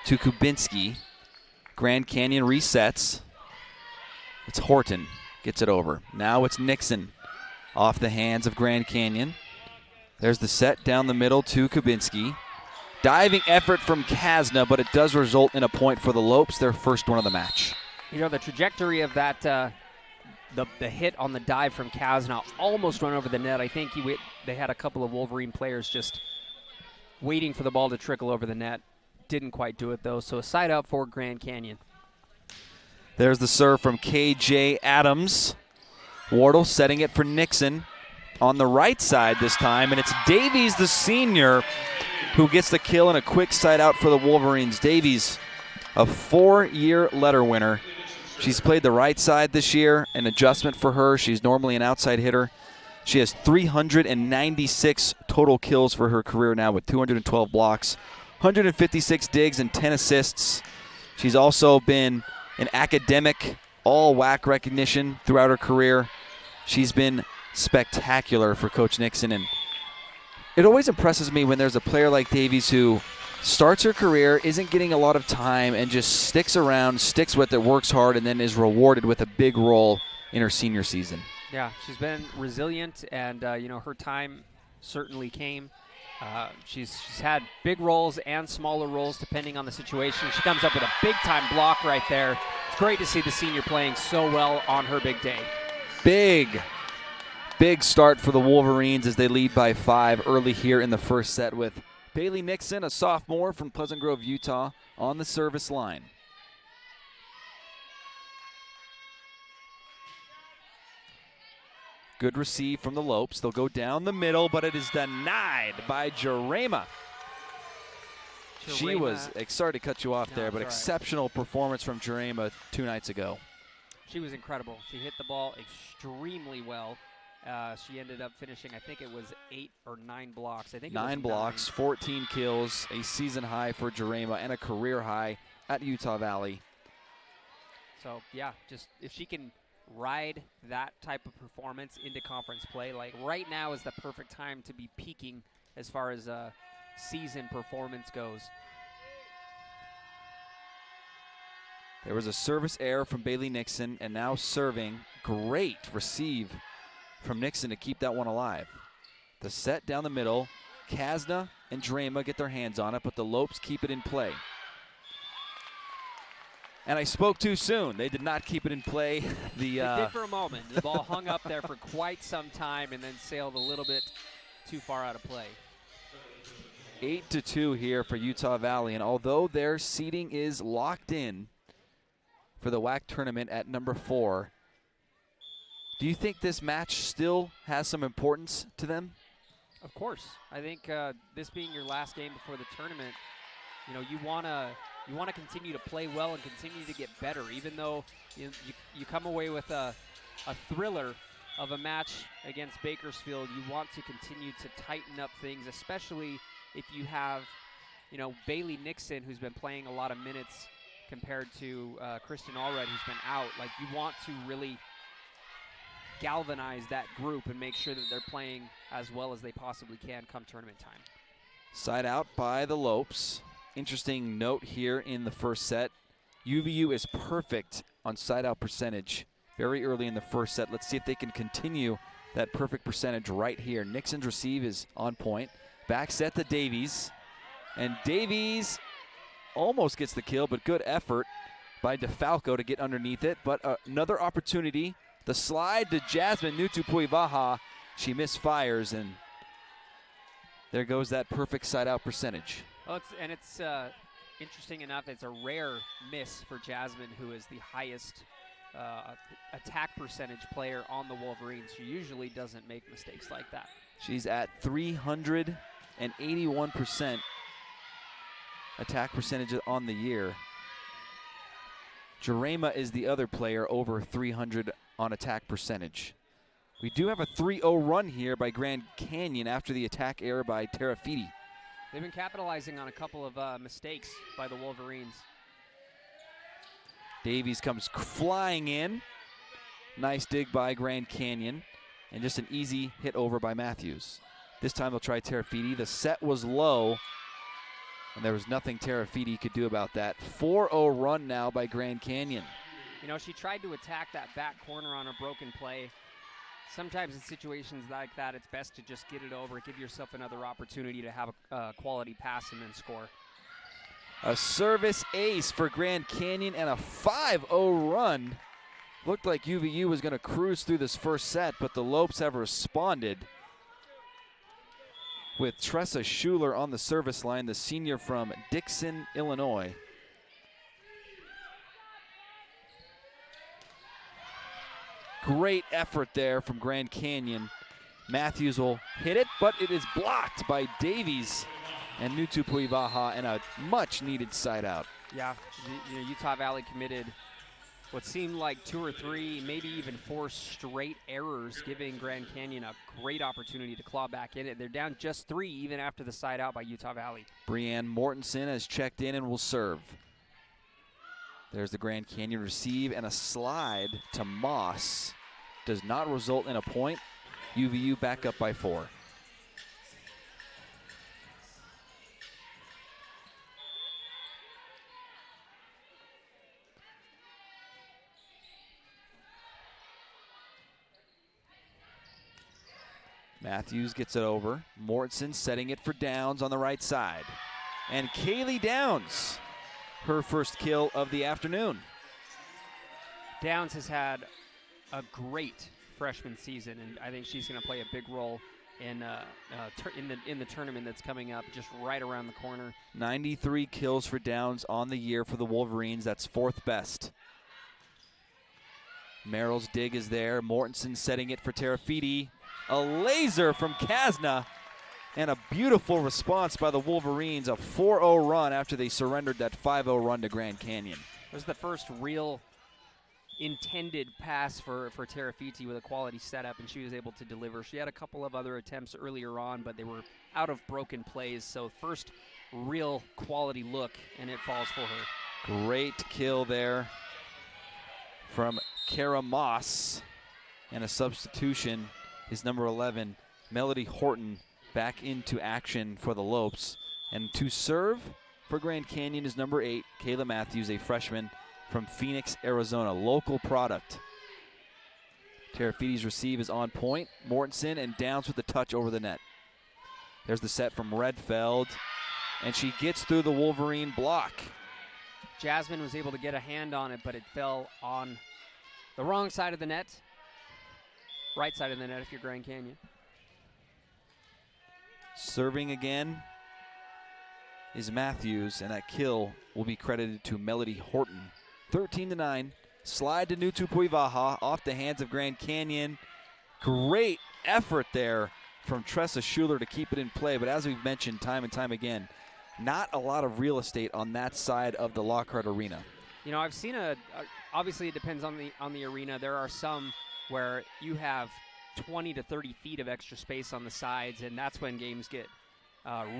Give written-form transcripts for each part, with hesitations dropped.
to Kubinski. Grand Canyon resets. It's Horton. Gets it over. Now it's Nixon off the hands of Grand Canyon. There's the set down the middle to Kubinski. Diving effort from Kasna, but it does result in a point for the Lopes, their first one of the match. You know, the trajectory of that, the hit on the dive from Kasna almost run over the net. I think they had a couple of Wolverine players just waiting for the ball to trickle over the net. Didn't quite do it, though, so a side out for Grand Canyon. There's the serve from KJ Adams. Wardle setting it for Nixon on the right side this time, and it's Davies, the senior, who gets the kill and a quick side out for the Wolverines. Davies, a 4-year letter winner. She's played the right side this year, an adjustment for her. She's normally an outside hitter. She has 396 total kills for her career now with 212 blocks, 156 digs, and 10 assists. She's also been an academic all-WAC recognition throughout her career. She's been spectacular for Coach Nixon, and it always impresses me when there's a player like Davies who starts her career, isn't getting a lot of time, and just sticks around, sticks with it, works hard, and then is rewarded with a big role in her senior season. Yeah, she's been resilient, and her time certainly came. She's had big roles and smaller roles depending on the situation. She comes up with a big-time block right there. It's great to see the senior playing so well on her big day. Big start for the Wolverines as they lead by 5 early here in the first set with Bailey Nixon, a sophomore from Pleasant Grove, Utah, on the service line. Good receive from the Lopes. They'll go down the middle, but it is denied by Jarema. She was, sorry to cut you off there, but exceptional performance from Jarema 2 nights ago. She was incredible. She hit the ball extremely well. She ended up finishing, I think it was 8 or 9 blocks. I think 9 blocks, 14 kills, a season high for Jarema, and a career high at Utah Valley. So, yeah, just if she can ride that type of performance into conference play, like right now is the perfect time to be peaking as far as season performance goes. There was a service error from Bailey Nixon, and now serving. Great receive from Nixon to keep that one alive. The set down the middle. Kasna and Drema get their hands on it, but the Lopes keep it in play. And I spoke too soon. They did not keep it in play. They did for a moment. The ball hung up there for quite some time and then sailed a little bit too far out of play. 8-2 here for Utah Valley, and although their seeding is locked in for the WAC tournament at number 4, do you think this match still has some importance to them? Of course. I think this being your last game before the tournament, you want to continue to play well and continue to get better, even though you come away with a thriller of a match against Bakersfield. You want to continue to tighten up things, especially if you have, Bailey Nixon, who's been playing a lot of minutes compared to Kristen Allred, who's been out. Like, you want to really galvanize that group and make sure that they're playing as well as they possibly can come tournament time. Side out by the Lopes. Interesting note here in the first set. UVU is perfect on side out percentage very early in the first set. Let's see if they can continue that perfect percentage right here. Nixon's receive is on point. Back set to Davies. And Davies almost gets the kill, but good effort by DeFalco to get underneath it. But another opportunity. The slide to Jasmine Nutupuivaha. She misfires, and there goes that perfect side-out percentage. Well, it's interesting enough, it's a rare miss for Jasmine, who is the highest attack percentage player on the Wolverines. She usually doesn't make mistakes like that. She's at 381% attack percentage on the year. Jarema is the other player over 300 on attack percentage. We do have a 3-0 run here by Grand Canyon after the attack error by Terafiti. They've been capitalizing on a couple of mistakes by the Wolverines. Davies comes flying in. Nice dig by Grand Canyon. And just an easy hit over by Matthews. This time they'll try Terafiti. The set was low. And there was nothing Terafiti could do about that. 4-0 run now by Grand Canyon. You know, she tried to attack that back corner on a broken play. Sometimes in situations like that, it's best to just get it over, give yourself another opportunity to have a quality pass and then score. A service ace for Grand Canyon and a 5-0 run. Looked like UVU was going to cruise through this first set, but the Lopes have responded with Tressa Schuler on the service line, the senior from Dixon, Illinois. Great effort there from Grand Canyon. Matthews will hit it, but it is blocked by Davies and Nutupuivaha, and a much-needed side out. Yeah, you know, Utah Valley committed what seemed like 2 or 3, maybe even 4 straight errors, giving Grand Canyon a great opportunity to claw back in it. They're down just 3 even after the side out by Utah Valley. Brianne Mortensen has checked in and will serve. There's the Grand Canyon receive, and a slide to Moss. Does not result in a point. UVU back up by 4. Matthews gets it over. Mortensen setting it for Downs on the right side. And Kaylee Downs, her first kill of the afternoon. Downs has had a great freshman season, and I think she's going to play a big role in the tournament that's coming up just right around the corner. 93 kills for Downs on the year for the Wolverines. That's 4th best. Merrill's dig is there. Mortensen setting it for Terafiti. A laser from Kasna, and a beautiful response by the Wolverines. A 4-0 run after they surrendered that 5-0 run to Grand Canyon. It was the first real intended pass for Terafiti with a quality setup, and she was able to deliver. She had a couple of other attempts earlier on, but they were out of broken plays. So first real quality look, and it falls for her. Great kill there from Kara Moss, and a substitution is number 11, Melody Horton, back into action for the Lopes. And to serve for Grand Canyon is number 8, Kayla Matthews, a freshman from Phoenix, Arizona, local product. Terafiti's receive is on point. Mortensen and Downs with the touch over the net. There's the set from Redfeld, and she gets through the Wolverine block. Jasmine was able to get a hand on it, but it fell on the wrong side of the net. Right side of the net if you're Grand Canyon. Serving again is Matthews, and that kill will be credited to Melody Horton. 13-9. Slide to Nutupuivaha off the hands of Grand Canyon. Great effort there from Tressa Schuler to keep it in play, but as we've mentioned time and time again, not a lot of real estate on that side of the Lockhart Arena. You know, I've seen obviously it depends on the arena. There are some where you have 20 to 30 feet of extra space on the sides, and that's when games get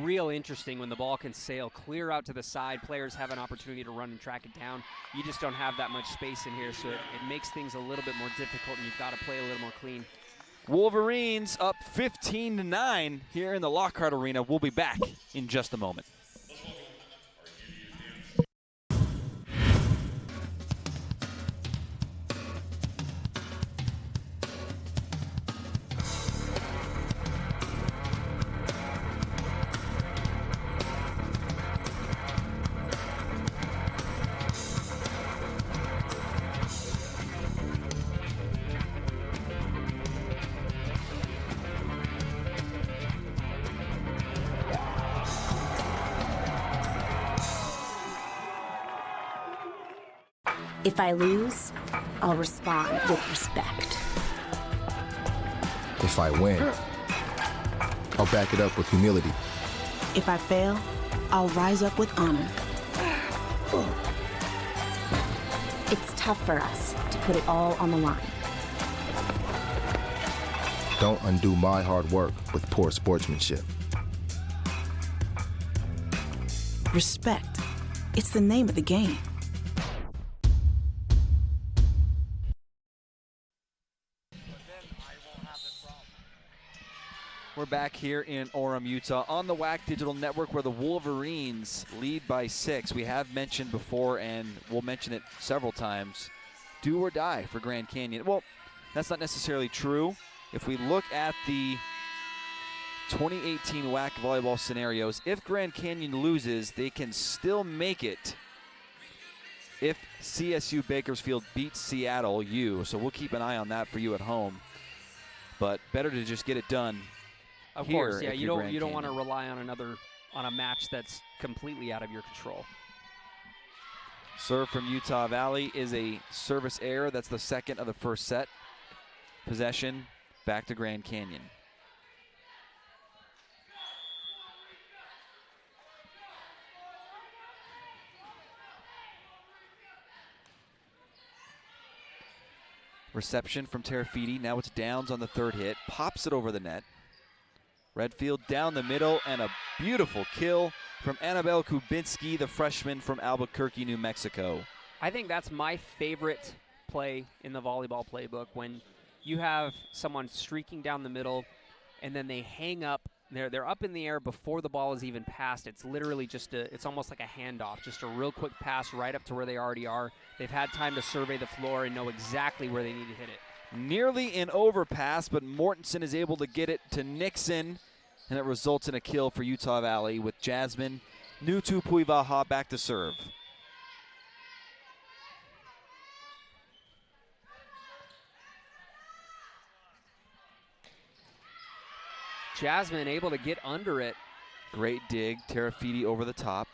real interesting, when the ball can sail clear out to the side. Players have an opportunity to run and track it down. You just don't have that much space in here, so it makes things a little bit more difficult, and you've got to play a little more clean. Wolverines up 15-9 here in the Lockhart Arena. We'll be back in just a moment. If I lose, I'll respond with respect. If I win, I'll back it up with humility. If I fail, I'll rise up with honor. It's tough for us to put it all on the line. Don't undo my hard work with poor sportsmanship. Respect. It's the name of the game. We're back here in Orem, Utah on the WAC Digital Network where the Wolverines lead by 6. We have mentioned before, and we'll mention it several times, do or die for Grand Canyon. Well, that's not necessarily true. If we look at the 2018 WAC volleyball scenarios, if Grand Canyon loses, they can still make it if CSU Bakersfield beats Seattle U. So we'll keep an eye on that for you at home. But better to just get it done. Of course, yeah. You don't want to rely on a match that's completely out of your control. Serve from Utah Valley is a service error. That's the second of the first set. Possession back to Grand Canyon. Reception from Terafiti. Now it's Downs on the third hit. Pops it over the net. Redfield down the middle, and a beautiful kill from Annabelle Kubinski, the freshman from Albuquerque, New Mexico. I think that's my favorite play in the volleyball playbook, when you have someone streaking down the middle and then they hang up. They're up in the air before the ball is even passed. It's literally it's almost like a handoff, just a real quick pass right up to where they already are. They've had time to survey the floor and know exactly where they need to hit it. Nearly an overpass, but Mortensen is able to get it to Nixon, and it results in a kill for Utah Valley with Jasmine Nutupuivaha back to serve. Jasmine able to get under it. Great dig, Terafiti over the top.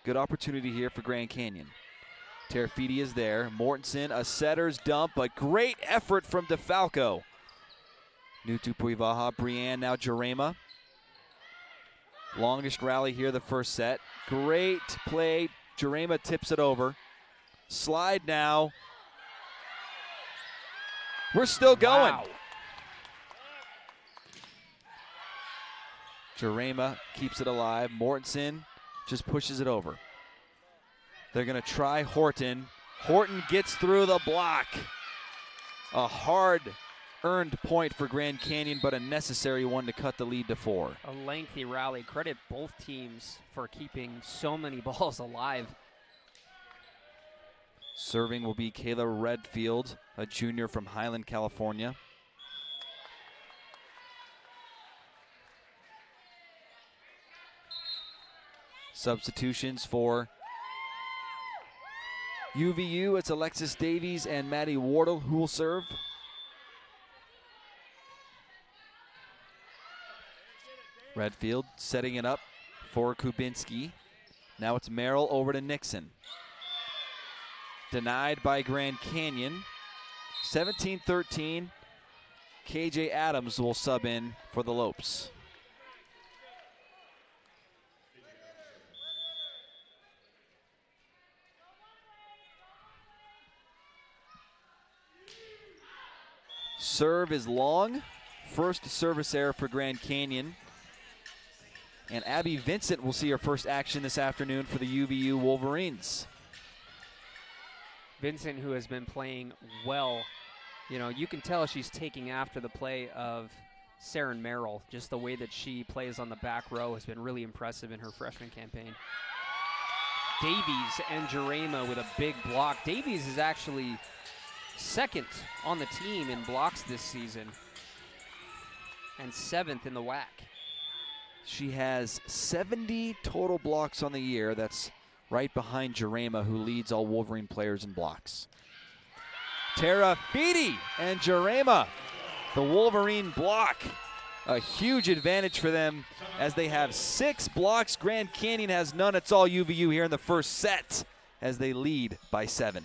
Good opportunity here for Grand Canyon. Terafiti is there. Mortensen, a setter's dump, but great effort from DeFalco. Nutupuivaha, Brienne, now Jarema. Longest rally here the first set. Great play. Jarema tips it over. Slide now. We're still going. Wow. Jarema keeps it alive. Mortensen just pushes it over. They're going to try Horton. Horton gets through the block. A hard-earned point for Grand Canyon, but a necessary one to cut the lead to 4. A lengthy rally. Credit both teams for keeping so many balls alive. Serving will be Kayla Redfield, a junior from Highland, California. Substitutions for UVU, it's Alexis Davies and Maddie Wardle who will serve. Redfield setting it up for Kubinski. Now it's Merrill over to Nixon. Denied by Grand Canyon. 17-13. KJ Adams will sub in for the Lopes. Serve is long. First service error for Grand Canyon. And Abby Vincent will see her first action this afternoon for the UVU Wolverines. Vincent, who has been playing well, you can tell she's taking after the play of Saren Merrill. Just the way that she plays on the back row has been really impressive in her freshman campaign. Davies and Jarema with a big block. Davies is actually second on the team in blocks this season and 7th in the WAC. She has 70 total blocks on the year. That's right behind Jarema, who leads all Wolverine players in blocks. Terafiti and Jarema, the Wolverine block. A huge advantage for them as they have 6 blocks. Grand Canyon has none. It's all UVU here in the first set as they lead by 7.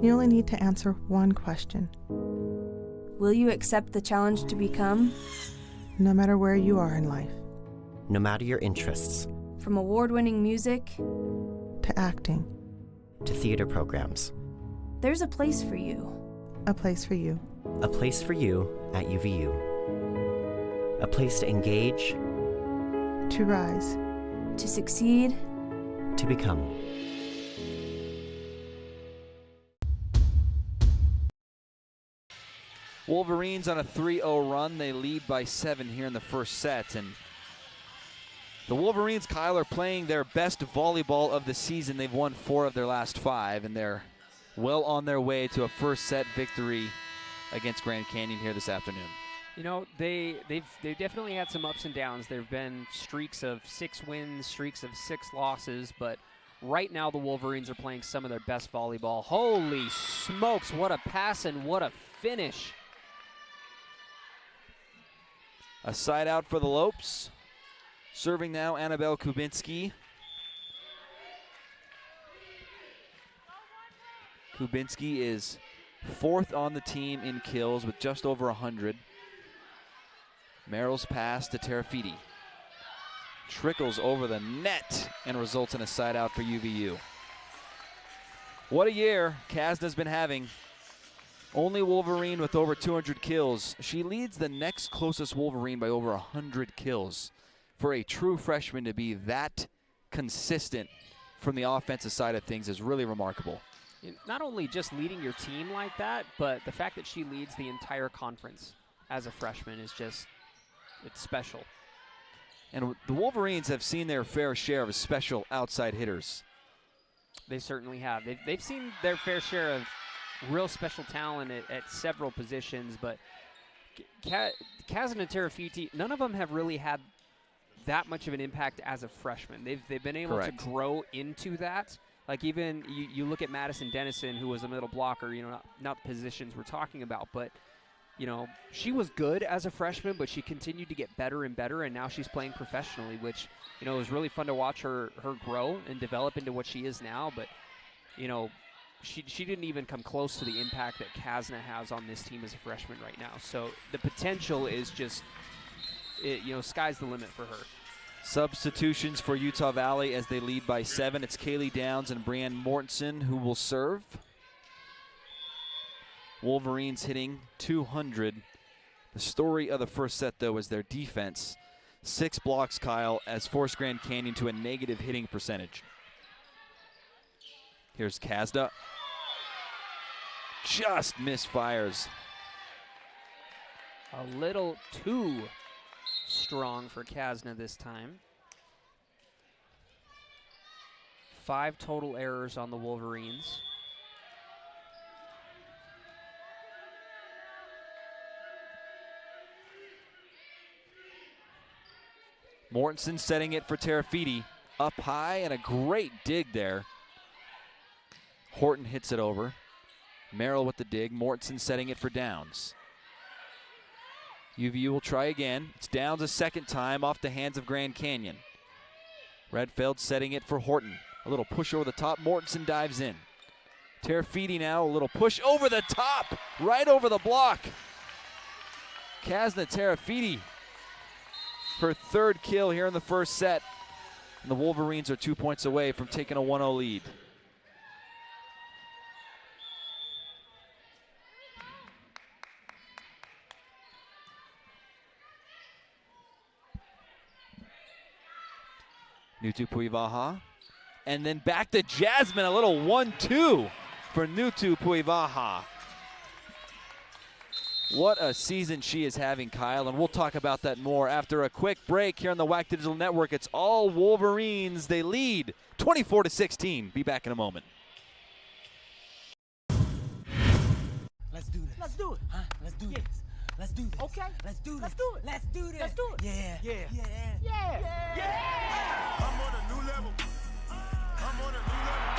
You only need to answer one question. Will you accept the challenge to become? No matter where you are in life. No matter your interests. From award-winning music to acting. To theater programs. There's a place for you. A place for you. A place for you at UVU. A place to engage. To rise. To succeed. To become. Wolverines on a 3-0 run. They lead by 7 here in the first set. And the Wolverines, Kyle, are playing their best volleyball of the season. They've won 4 of their last 5, and they're well on their way to a first set victory against Grand Canyon here this afternoon. You know, they've definitely had some ups and downs. There have been streaks of 6 wins, streaks of 6 losses, but right now the Wolverines are playing some of their best volleyball. Holy smokes, what a pass and what a finish. A side out for the Lopes. Serving now, Annabelle Kubinski. Kubinski is 4th on the team in kills with just over 100. Merrill's pass to Terafiti. Trickles over the net and results in a side out for UVU. What a year Kasna's been having. Only Wolverine with over 200 kills. She leads the next closest Wolverine by over 100 kills. For a true freshman to be that consistent from the offensive side of things is really remarkable. Not only just leading your team like that, but the fact that she leads the entire conference as a freshman is just, it's special. And the Wolverines have seen their fair share of special outside hitters. They certainly have. They've seen their fair share of real special talent at several positions, but Kazan and Terafiti, none of them have really had that much of an impact as a freshman. They've been able Correct. to grow into that. Like even you look at Madison Dennison, who was a middle blocker, you know, not the positions we're talking about, but you know, she was good as a freshman, but she continued to get better and better, and now she's playing professionally, which, you know, it was really fun to watch her grow and develop into what she is now. But, you know, she didn't even come close to the impact that Kasna has on this team as a freshman right now. So the potential is just, you know, sky's the limit for her. Substitutions for Utah Valley as they lead by 7. It's Kaylee Downs and Brianne Mortensen who will serve. Wolverines hitting 200. The story of the first set, though, is their defense. 6 blocks, Kyle, as forced Grand Canyon to a negative hitting percentage. Here's Kasda. Just misfires. A little too strong for Kasna this time. 5 total errors on the Wolverines. Mortensen setting it for Terafiti. Up high and a great dig there. Horton hits it over. Merrill with the dig. Mortensen setting it for Downs. UVU will try again. It's Downs a second time off the hands of Grand Canyon. Redfeld setting it for Horton. A little push over the top. Mortensen dives in. Terafiti now, a little push over the top. Right over the block. Kasna Terafiti. Her 3rd kill here in the first set. And the Wolverines are 2 points away from taking a 1-0 lead. Nutu Puivaha. And then back to Jasmine, a little 1-2 for Nutu Puivaha. What a season she is having, Kyle, and we'll talk about that more after a quick break here on the WAC Digital Network. It's all Wolverines. They lead 24-16. Be back in a moment. Let's do this. Let's do it. Huh? Let's do this. Let's do this. Okay. Let's do this. Let's do it. Let's do this. Let's do it. Yeah. Yeah. Yeah. Yeah. Yeah. Yeah. I'm on a new level. I'm on a new level.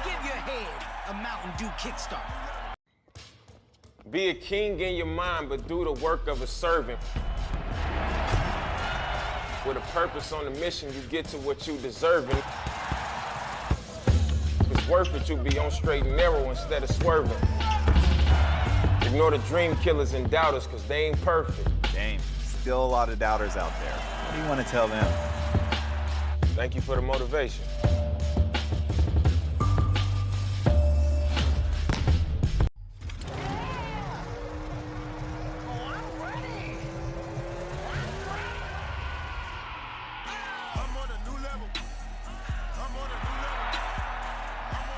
Give your head a Mountain Dew kickstart. Be a king in your mind, but do the work of a servant. With a purpose on the mission, you get to what you deserving. It's worth it to be on straight and narrow instead of swerving. Ignore the dream killers and doubters, because they ain't perfect. Dang, still a lot of doubters out there. What do you want to tell them? Thank you for the motivation.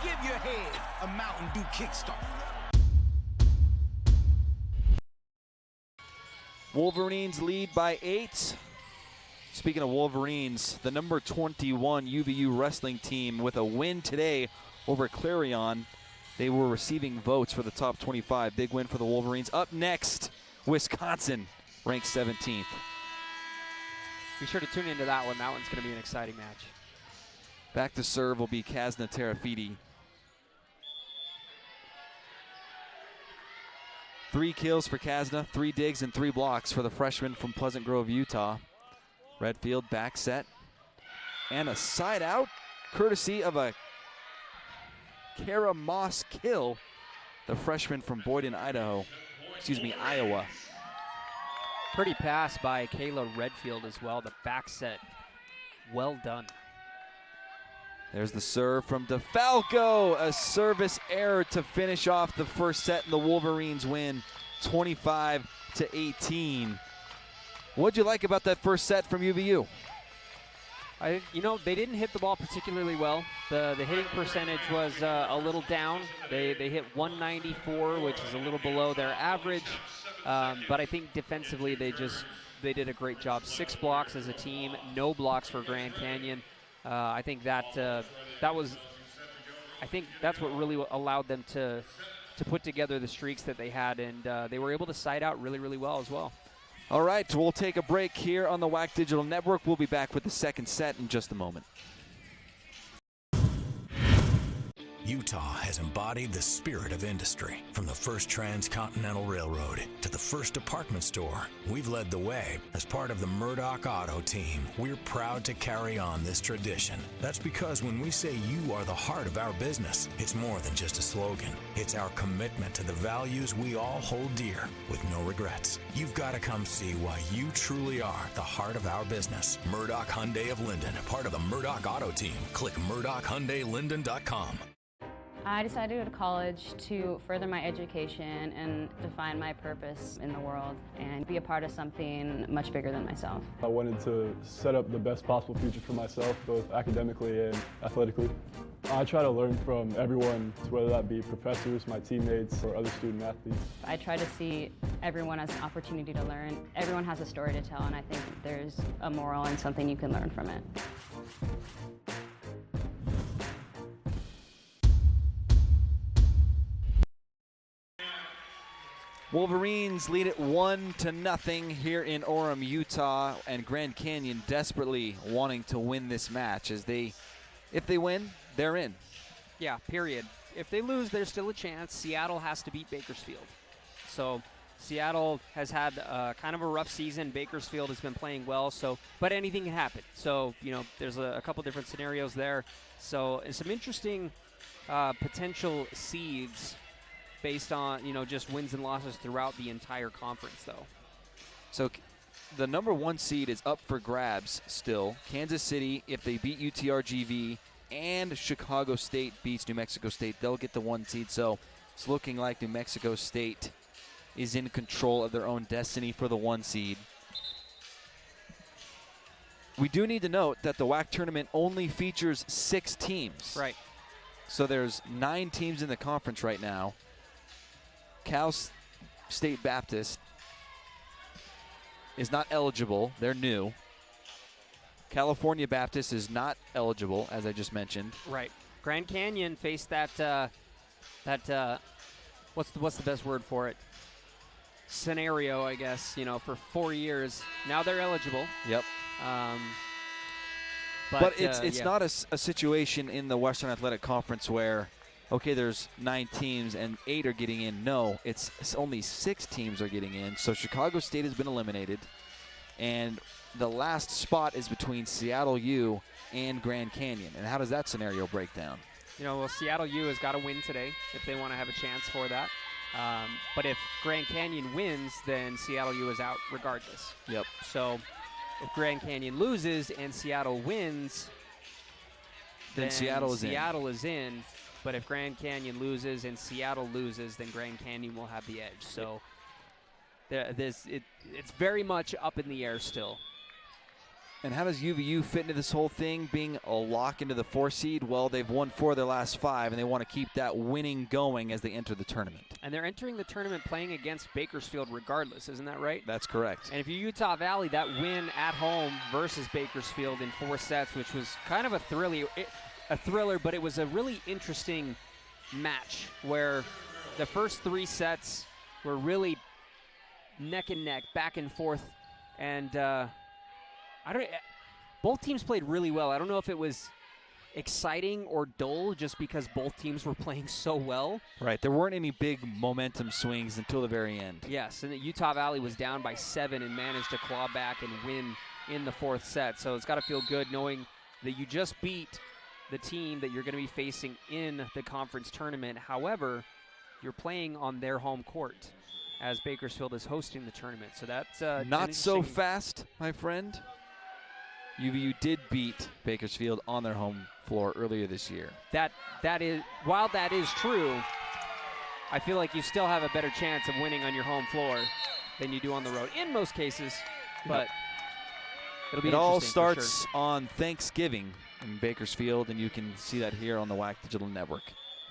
Give your head a Mountain Dew kickstart. Wolverines lead by 8. Speaking of Wolverines, the number 21 UVU wrestling team with a win today over Clarion. They were receiving votes for the top 25. Big win for the Wolverines. Up next, Wisconsin, ranked 17th. Be sure to tune into that one. That one's going to be an exciting match. Back to serve will be Kazna Terafiti. 3 kills for Kazna, 3 digs and 3 blocks for the freshman from Pleasant Grove, Utah. Redfield back set. And a side out, courtesy of a Kara Moss kill, the freshman from Boyden, Iowa. Pretty pass by Kayla Redfield as well. The back set, well done. There's the serve from DeFalco. A service error to finish off the first set, and the Wolverines win 25-18. What'd you like about that first set from UVU? They didn't hit the ball particularly well. The hitting percentage was a little down. They hit 194, which is a little below their average. But I think defensively they did a great job. 6 blocks as a team, no blocks for Grand Canyon. I think that's what really allowed them to put together the streaks that they had, and they were able to side out really, really well as well. All right, we'll take a break here on the WAC Digital Network. We'll be back with the second set in just a moment. Utah has embodied the spirit of industry. From the first transcontinental railroad to the first department store, we've led the way. As part of the Murdoch Auto team, we're proud to carry on this tradition. That's because when we say you are the heart of our business, it's more than just a slogan. It's our commitment to the values we all hold dear with no regrets. You've got to come see why you truly are the heart of our business. Murdoch Hyundai of Linden, part of the Murdoch Auto team. Click MurdochHyundaiLinden.com. I decided to go to college to further my education and define my purpose in the world and be a part of something much bigger than myself. I wanted to set up the best possible future for myself, both academically and athletically. I try to learn from everyone, whether that be professors, my teammates, or other student athletes. I try to see everyone as an opportunity to learn. Everyone has a story to tell, and I think there's a moral and something you can learn from it. Wolverines lead it 1-0 here in Orem, Utah, and Grand Canyon desperately wanting to win this match. If they win, they're in. Yeah, period. If they lose, there's still a chance. Seattle has to beat Bakersfield. So Seattle has had kind of a rough season. Bakersfield has been playing well, but anything can happen. So, there's a couple different scenarios there. So some interesting potential seeds based on, just wins and losses throughout the entire conference, though. So the number 1 seed is up for grabs still. Kansas City, if they beat UTRGV and Chicago State beats New Mexico State, they'll get the 1 seed. So it's looking like New Mexico State is in control of their own destiny for the 1 seed. We do need to note that the WAC tournament only features 6 teams. Right. So there's 9 teams in the conference right now. Cal State Baptist is not eligible. They're new. California Baptist is not eligible, as I just mentioned. Right. Grand Canyon faced that what's the best word for it? Scenario, I guess, for 4 years. Now they're eligible. Yep. But it's not a situation in the Western Athletic Conference where, okay, there's 9 teams and 8 are getting in. No, it's only 6 teams are getting in. So Chicago State has been eliminated, and the last spot is between Seattle U and Grand Canyon. And how does that scenario break down? Seattle U has got to win today if they want to have a chance for that. But if Grand Canyon wins, then Seattle U is out regardless. Yep. So if Grand Canyon loses and Seattle wins, then Seattle is in. But if Grand Canyon loses and Seattle loses, then Grand Canyon will have the edge. So it's very much up in the air still. And how does UVU fit into this whole thing, being a lock into the 4 seed? Well, they've won 4 of their last 5, and they want to keep that winning going as they enter the tournament. And they're entering the tournament playing against Bakersfield regardless, isn't that right? That's correct. And if you're Utah Valley, that win at home versus Bakersfield in 4 sets, which was kind of a thriller, but it was a really interesting match where the first 3 sets were really neck and neck, back and forth, and both teams played really well. I don't know if it was exciting or dull just because both teams were playing so well. Right. There weren't any big momentum swings until the very end. Yes, and Utah Valley was down by 7 and managed to claw back and win in the 4th set. So it's got to feel good knowing that you just beat the team that you're going to be facing in the conference tournament. However, you're playing on their home court as Bakersfield is hosting the tournament. So that's not so fast, my friend. UVU did beat Bakersfield on their home floor earlier this year. That is, while that is true, I feel like you still have a better chance of winning on your home floor than you do on the road in most cases. But it'll be interesting. It all starts on Thanksgiving in Bakersfield, and you can see that here on the WAC Digital Network.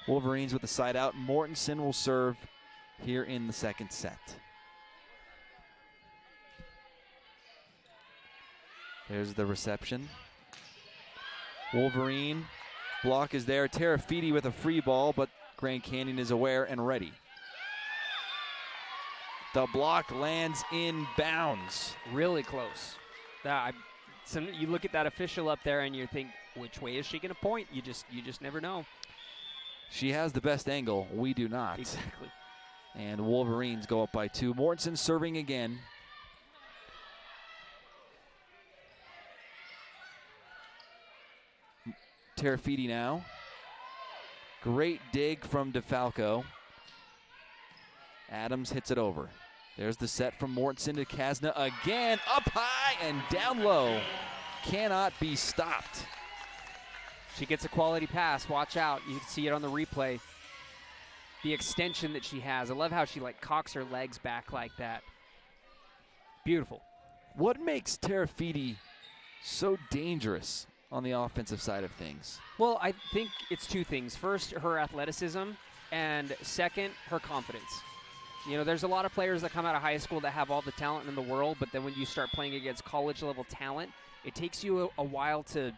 Wolverines with the side out. Mortensen will serve here in the 2nd set. There's the reception. Wolverine block is there. Terafiti with a free ball, but Grand Canyon is aware and ready. The block lands in bounds. Really close. You look at that official up there and you think, which way is she going to point? You just never know. She has the best angle. We do not. Exactly. And Wolverines go up by 2. Mortensen serving again. Terafiti now. Great dig from DeFalco. Adams hits it over. There's the set from Mortensen to Kasna again. Up high and down low. Cannot be stopped. She gets a quality pass. Watch out. You can see it on the replay. The extension that she has. I love how she cocks her legs back like that. Beautiful. What makes Terafiti so dangerous on the offensive side of things? Well, I think it's 2 things. First, her athleticism, and second, her confidence. You know, there's a lot of players that come out of high school that have all the talent in the world, but then when you start playing against college-level talent, it takes you a while to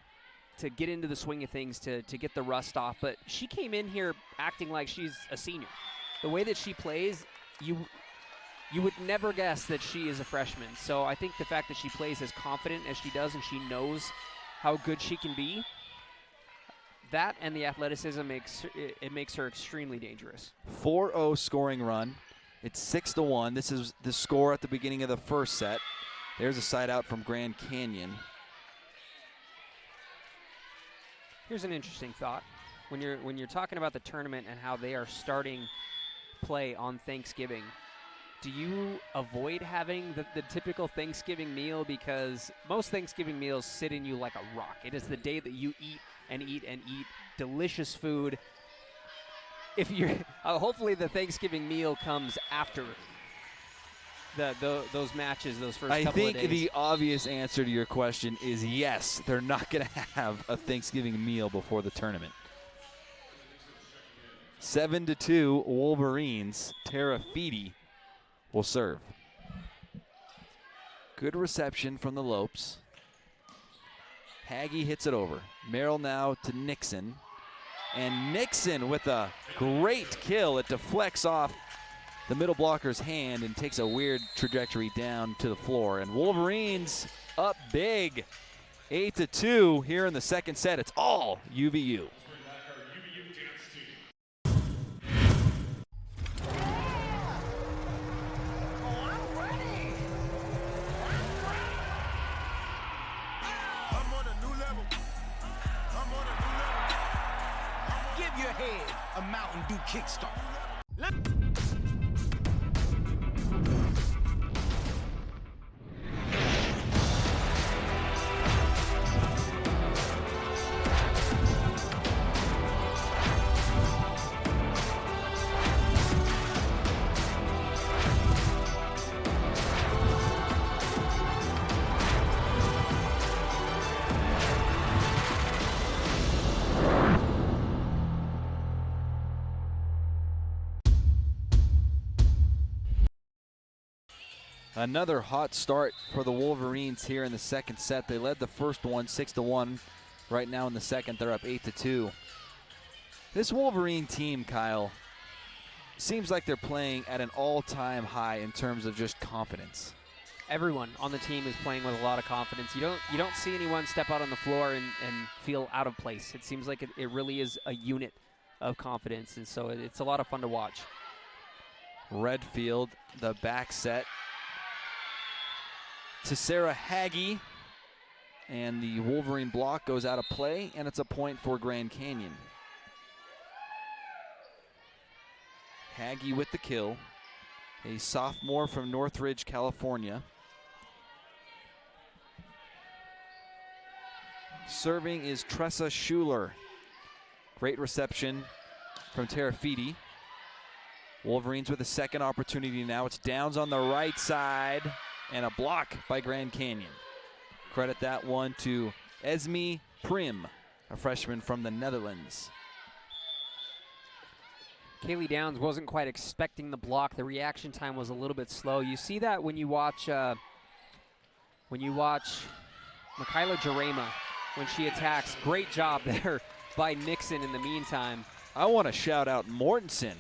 get into the swing of things, to get the rust off. But she came in here acting like she's a senior. The way that she plays, you would never guess that she is a freshman. So I think the fact that she plays as confident as she does and she knows how good she can be, that and the athleticism makes her extremely dangerous. 4-0 scoring run. It's 6-1. This is the score at the beginning of the 1st set. There's a side out from Grand Canyon. Here's an interesting thought. When you're talking about the tournament and how they are starting play on Thanksgiving, do you avoid having the typical Thanksgiving meal? Because most Thanksgiving meals sit in you like a rock. It is the day that you eat and eat and eat delicious food. If you're hopefully the Thanksgiving meal comes after those matches, those first couple of days. I think the obvious answer to your question is yes. They're not going to have a Thanksgiving meal before the tournament. 7-2 Wolverines. Terafiti will serve. Good reception from the Lopes. Haggy hits it over. Merrill now to Nixon. And Nixon with a great kill. It deflects off the middle blocker's hand and takes a weird trajectory down to the floor. And Wolverines up big. 8-2 here in the 2nd set. It's all UVU. Give your head a Mountain Dew kickstart. Another hot start for the Wolverines here in the second set. They led the first one 6-1. Right now in the second, they're up 8-2. This Wolverine team, Kyle, seems like they're playing at an all-time high in terms of just confidence. Everyone on the team is playing with a lot of confidence. You don't see anyone step out on the floor and feel out of place. It seems like it really is a unit of confidence, and so it's a lot of fun to watch. Redfield, the back set to Sarah Haggie, and the Wolverine block goes out of play, and it's a point for Grand Canyon. Haggie with the kill, a sophomore from Northridge, California. Serving is Tressa Schuler. Great reception from Terafiti. Wolverines with a second opportunity now. It's Downs on the right side and a block by Grand Canyon. Credit that one to Esme Prim, a freshman from the Netherlands. Kaylee Downs wasn't quite expecting the block. The reaction time was a little bit slow. You see that when you watch Michaela Jarema when she attacks. Great job there by Nixon in the meantime. I want to shout out Mortensen.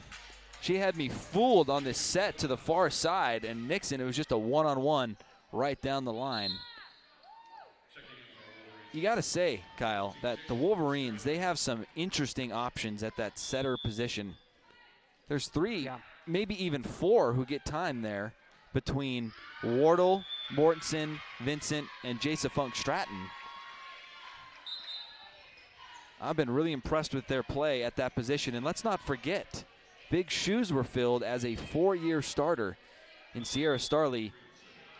She had me fooled on this set to the far side, and Nixon, it was just a one-on-one right down the line. You got to say, Kyle, that the Wolverines, they have some interesting options at that setter position. There's three, maybe even four who get time there between Wardle, Mortensen, Vincent, and Jasa Funk Stratton. I've been really impressed with their play at that position. And let's not forget, big shoes were filled as a 4-year starter in Sierra Starley.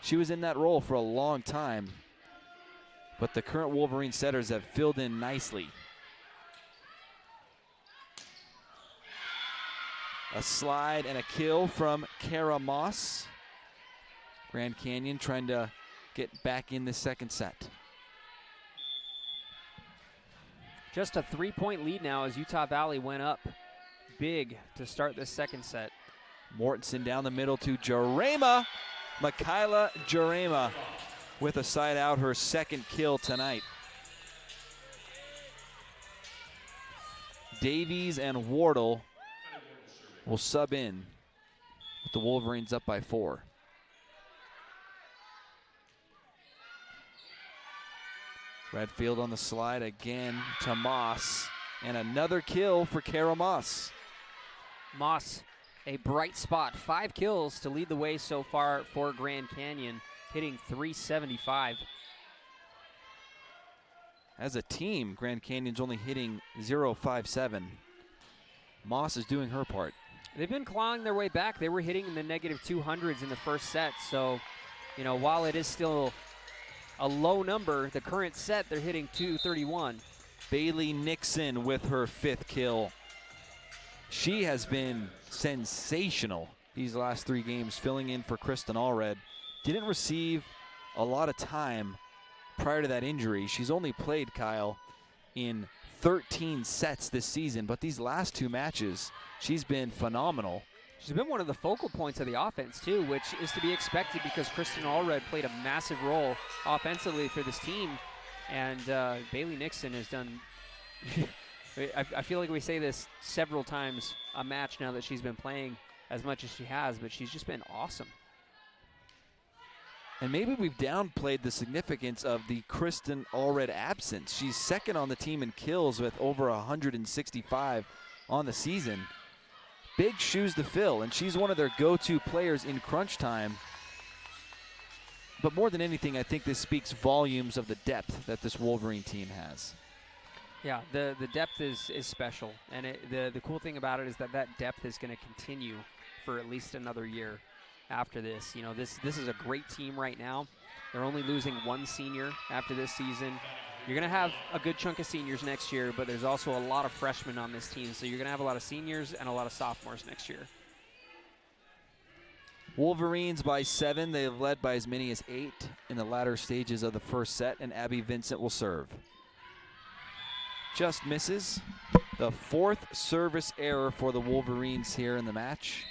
She was in that role for a long time, but the current Wolverine setters have filled in nicely. A slide and a kill from Kara Moss. Grand Canyon trying to get back in the second set. Just a 3-point lead now as Utah Valley went up big to start this second set. Mortensen down the middle to Jarema. Michaela Jarema with a side out, her second kill tonight. Davies and Wardle will sub in with the Wolverines up by 4. Redfield on the slide again to Moss, and another kill for Kara Moss. Moss, a bright spot. 5 kills to lead the way so far for Grand Canyon, hitting .375. As a team, Grand Canyon's only hitting .057. Moss is doing her part. They've been clawing their way back. They were hitting in the -200s in the first set. So, you know, while it is still a low number, the current set, they're hitting .231. Bailey Nixon with her 5th kill. She has been sensational these last 3 games, filling in for Kristen Allred. Didn't receive a lot of time prior to that injury. She's only played, Kyle, in 13 sets this season, but these last 2 matches, she's been phenomenal. She's been one of the focal points of the offense, too, which is to be expected because Kristen Allred played a massive role offensively for this team. And Bailey Nixon has done, I feel like we say this several times a match now that she's been playing as much as she has, but she's just been awesome. And maybe we've downplayed the significance of the Kristen Allred absence. She's second on the team in kills with over 165 on the season. Big shoes to fill, and she's one of their go-to players in crunch time. But more than anything, I think this speaks volumes of the depth that this Wolverine team has. Yeah, the depth is special, and the cool thing about it is that depth is going to continue for at least another year after this. You know, this is a great team right now. They're only losing 1 senior after this season. You're going to have a good chunk of seniors next year, but there's also a lot of freshmen on this team, so you're going to have a lot of seniors and a lot of sophomores next year. Wolverines by 7. They've led by as many as 8 in the latter stages of the first set, and Abby Vincent will serve. Just misses. The 4th service error for the Wolverines here in the match.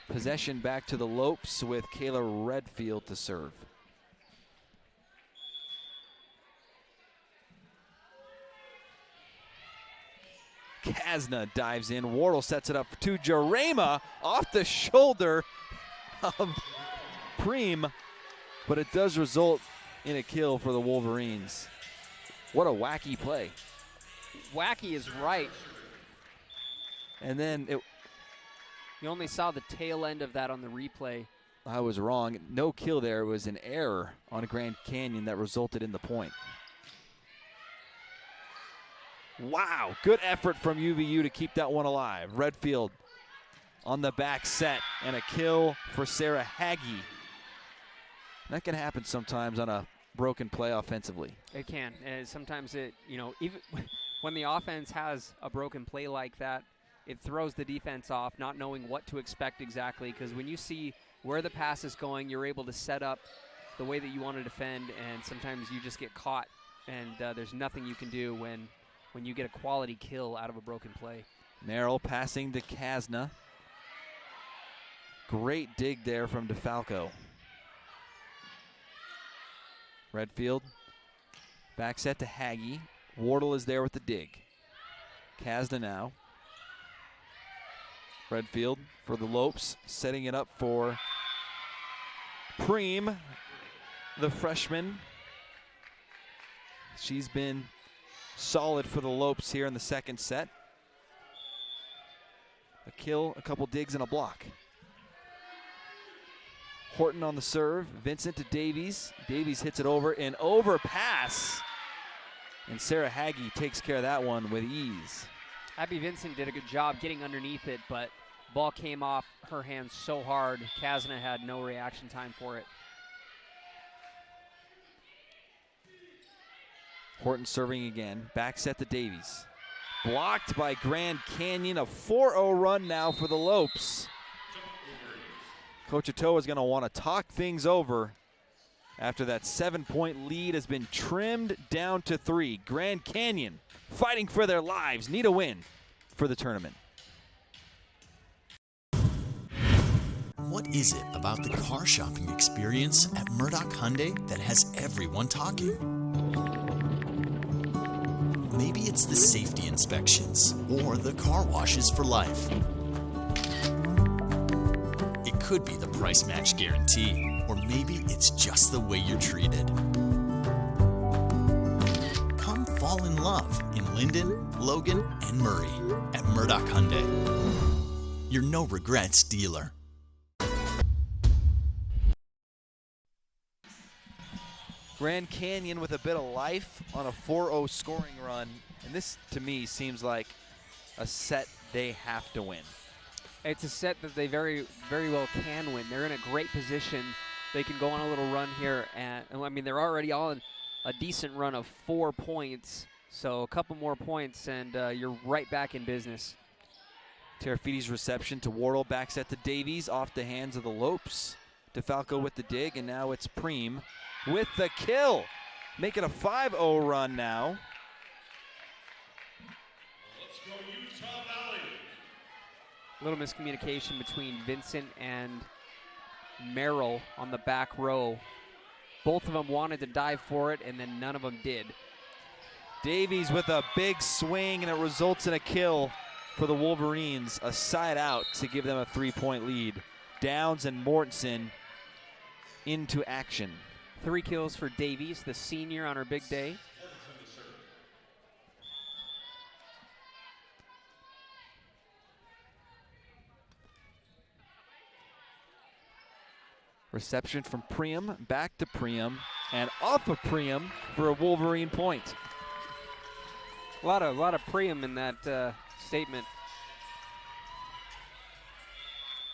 Possession back to the Lopes with Kayla Redfield to serve. Kasna dives in. Wardle sets it up to Jarema off the shoulder of Preem, but it does result in a kill for the Wolverines. What a wacky play. Wacky is right. And then you only saw the tail end of that on the replay. I was wrong. No kill there. It was an error on Grand Canyon that resulted in the point. Wow, good effort from UVU to keep that one alive. Redfield on the back set, and a kill for Sarah Hagee. That can happen sometimes on a broken play offensively. It can. And sometimes even when the offense has a broken play like that, it throws the defense off, not knowing what to expect exactly, because when you see where the pass is going, you're able to set up the way that you want to defend, and sometimes you just get caught, and there's nothing you can do when you get a quality kill out of a broken play. Merrill passing to Kasna. Great dig there from DeFalco. Redfield, back set to Hagee. Wardle is there with the dig. Kasna now. Redfield for the Lopes, setting it up for Preem, the freshman. She's been solid for the Lopes here in the second set. A kill, a couple digs, and a block. Horton on the serve. Vincent to Davies. Davies hits it over, an overpass. And Sarah Hagee takes care of that one with ease. Abby Vincent did a good job getting underneath it, but ball came off her hands so hard, Kasna had no reaction time for it. Horton serving again. Back set to Davies. Blocked by Grand Canyon. A 4-0 run now for the Lopes. Coach Atoa is going to want to talk things over after that 7-point lead has been trimmed down to 3. Grand Canyon fighting for their lives. Need a win for the tournament. What is it about the car shopping experience at Murdoch Hyundai that has everyone talking? Maybe it's the safety inspections or the car washes for life. It could be the price match guarantee, or maybe it's just the way you're treated. Come fall in love in Linden, Logan, and Murray at Murdoch Hyundai. Your no regrets dealer. Grand Canyon with a bit of life on a 4-0 scoring run. And this, to me, seems like a set they have to win. It's a set that they very, very well can win. They're in a great position. They can go on a little run here. And I mean, they're already on a decent run of 4 points. So a couple more points, and you're right back in business. Terafiti's reception to Wardle, back set to Davies, off the hands of the Lopes. DeFalco with the dig, and now it's Preem with the kill. Make it a 5-0 run now. Let's go Utah Valley. A little miscommunication between Vincent and Merrill on the back row. Both of them wanted to dive for it, and then none of them did. Davies with a big swing, and it results in a kill for the Wolverines. A side out to give them a 3-point lead. Downs and Mortensen into action. 3 kills for Davies, the senior, on her big day. Reception from Preem, back to Preem, and off of Preem for a Wolverine point. A lot of Preem in that statement.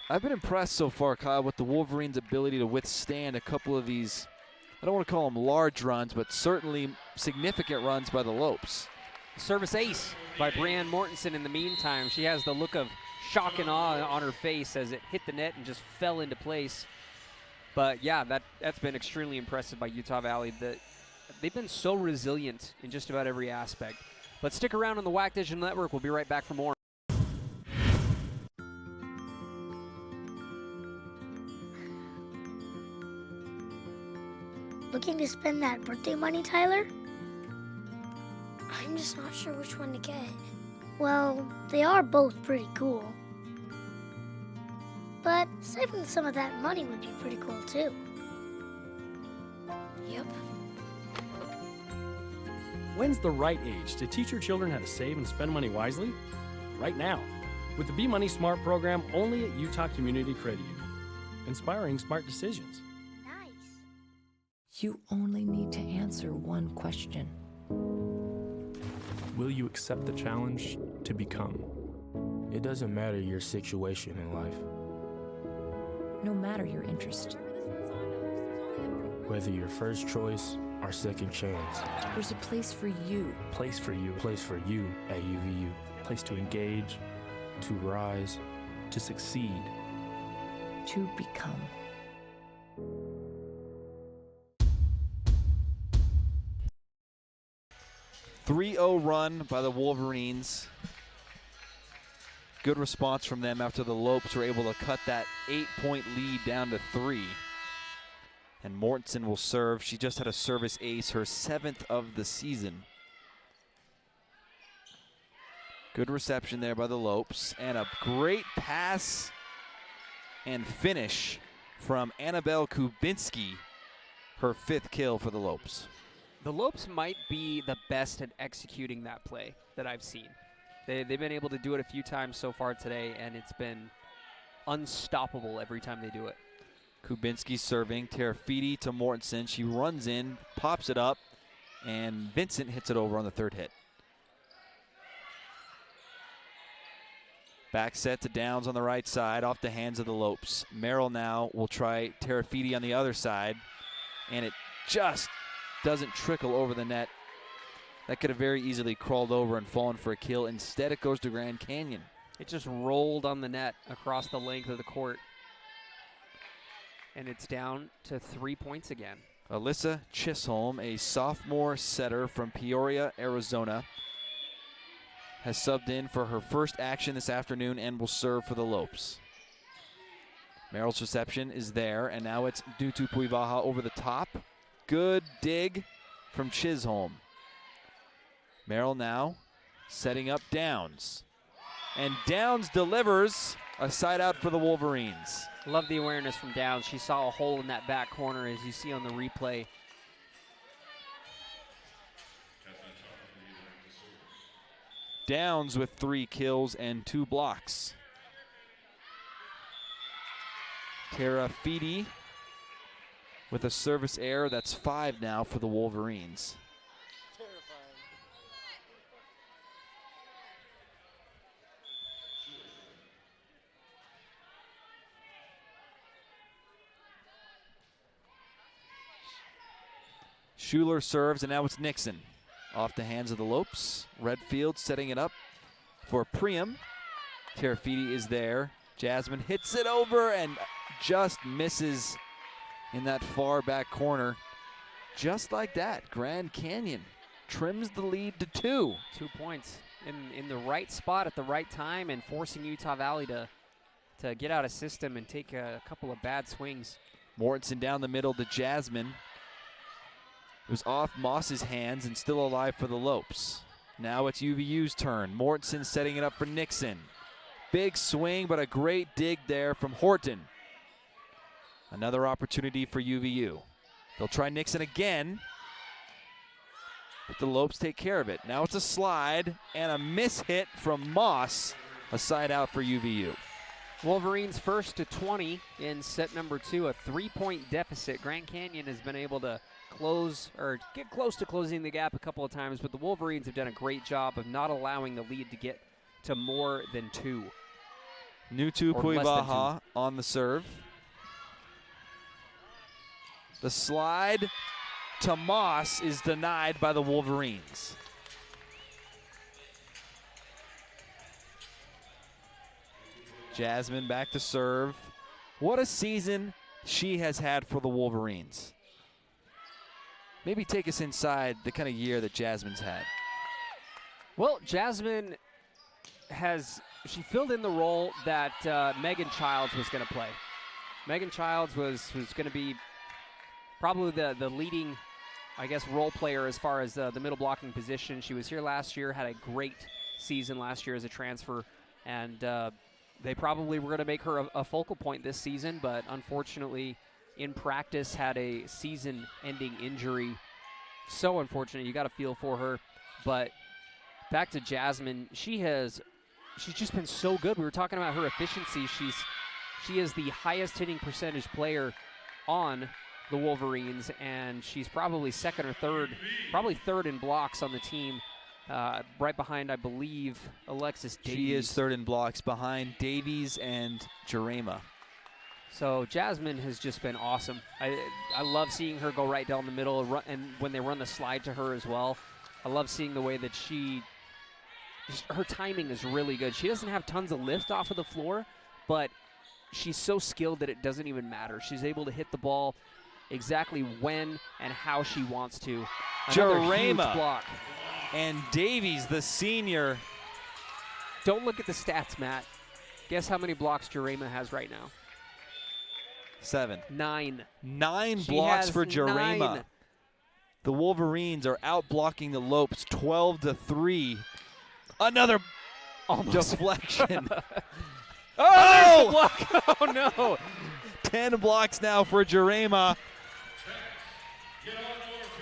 I've been impressed so far, Kyle, with the Wolverines' ability to withstand a couple of these, I don't want to call them large runs, but certainly significant runs by the Lopes. Service ace by Brianne Mortensen in the meantime. She has the look of shock and awe on her face as it hit the net and just fell into place. But yeah, that's been extremely impressive by Utah Valley. They've been so resilient in just about every aspect. But stick around on the WAC Digital Network. We'll be right back for more. to spend that birthday money, Tyler? I'm just not sure which one to get. Well, they are both pretty cool. But saving some of that money would be pretty cool, too. Yep. When's the right age to teach your children how to save and spend money wisely? Right now, with the Be Money Smart program only at Utah Community Credit Union. Inspiring smart decisions. You only need to answer one question. Will you accept the challenge to become? It doesn't matter your situation in life. No matter your interest. Whether your first choice or second chance. There's a place for you. Place for you. Place for you at UVU. Place to engage, To rise. to succeed. To become. – 3-0 run by the Wolverines. Good response from them after the Lopes were able to cut that 8-point lead down to 3. And Mortensen will serve. She just had a service ace, her 7th of the season. Good reception there by the Lopes. And a great pass and finish from Annabelle Kubinski, her 5th kill for the Lopes. The Lopes might be the best at executing that play that I've seen. They've been able to do it a few times so far today, and it's been unstoppable every time they do it. Kubinski serving, Terafiti to Mortensen. She runs in, pops it up, and Vincent hits it over on the 3rd hit. Back set to Downs on the right side, off the hands of the Lopes. Merrill now will try Terafiti on the other side, and it just doesn't trickle over the net. That could have very easily crawled over and fallen for a kill. Instead, it goes to Grand Canyon. It just rolled on the net across the length of the court. And it's down to 3 points again. Alyssa Chisholm, a sophomore setter from Peoria, Arizona, has subbed in for her first action this afternoon and will serve for the Lopes. Merrill's reception is there, and now it's Dutu Puivaha over the top. Good dig from Chisholm. Merrill now setting up Downs. And Downs delivers a side out for the Wolverines. Love the awareness from Downs. She saw a hole in that back corner, as you see on the replay. Downs with 3 kills and 2 blocks. Terafiti with a service error. That's 5 now for the Wolverines. Schuler serves, and now it's Nixon. Off the hands of the Lopes. Redfield setting it up for Priam. Terafiti is there. Jasmine hits it over and just misses in that far back corner. Just like that, Grand Canyon trims the lead to 2. 2 points in the right spot at the right time, and forcing Utah Valley to get out of system and take a couple of bad swings. Mortensen down the middle to Jasmine. It was off Moss's hands and still alive for the Lopes. Now it's UVU's turn. Mortensen setting it up for Nixon. Big swing, but a great dig there from Horton. Another opportunity for UVU. They'll try Nixon again, but the Lopes take care of it. Now it's a slide and a miss-hit from Moss. A side out for UVU. Wolverines first to 20 in set number 2, a 3-point deficit. Grand Canyon has been able to close or get close to closing the gap a couple of times, but the Wolverines have done a great job of not allowing the lead to get to more than 2. Nutu Puivaha on the serve. The slide to Moss is denied by the Wolverines. Jasmine back to serve. What a season she has had for the Wolverines. Maybe take us inside the kind of year that Jasmine's had. Well, Jasmine she filled in the role that Megan Childs was going to play. Megan Childs was going to be probably the leading I guess, role player as far as the middle blocking position. She was here last year, had a great season last year as a transfer, and they probably were going to make her a focal point this season, but unfortunately in practice had a season-ending injury. So unfortunate. You got to feel for her. But back to Jasmine, she's just been so good. We were talking about her efficiency. She is the highest hitting percentage player on the Wolverines, and she's probably second or third, probably third in blocks on the team, right behind, I believe, Alexis Davies. She is third in blocks behind Davies and Jurema. So Jasmine has just been awesome. I love seeing her go right down the middle, and when they run the slide to her as well. I love seeing the way that her timing is really good. She doesn't have tons of lift off of the floor, but she's so skilled that it doesn't even matter. She's able to hit the ball exactly when and how she wants to. Another huge block. And Davies, the senior. Don't look at the stats, Matt. Guess how many blocks Jurema has right now? 7. 9. 9 She blocks has for Jurema. 9. The Wolverines are out blocking the Lopes 12-3. Another deflection. Oh! Block. Oh, no. 10 blocks now for Jurema.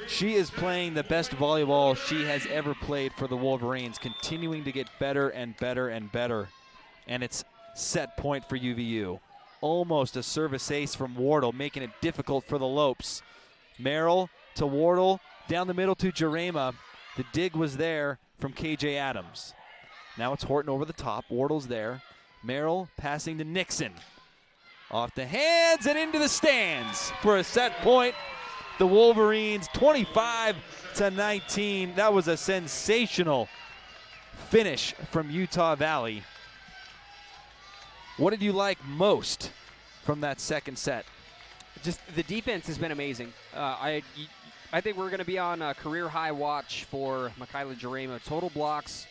She is playing the best volleyball she has ever played for the Wolverines, continuing to get better and better and better. And it's set point for UVU. Almost a service ace from Wardle, making it difficult for the Lopes. Merrill to Wardle, down the middle to Jurema. The dig was there from KJ Adams. Now it's Horton over the top. Wardle's there. Merrill passing to Nixon. Off the hands and into the stands for a set point. The Wolverines 25-19. That was a sensational finish from Utah Valley. What did you like most from that second set? Just the defense has been amazing. I think we're going to be on a career high watch for Michaela Jurema. Total blocks,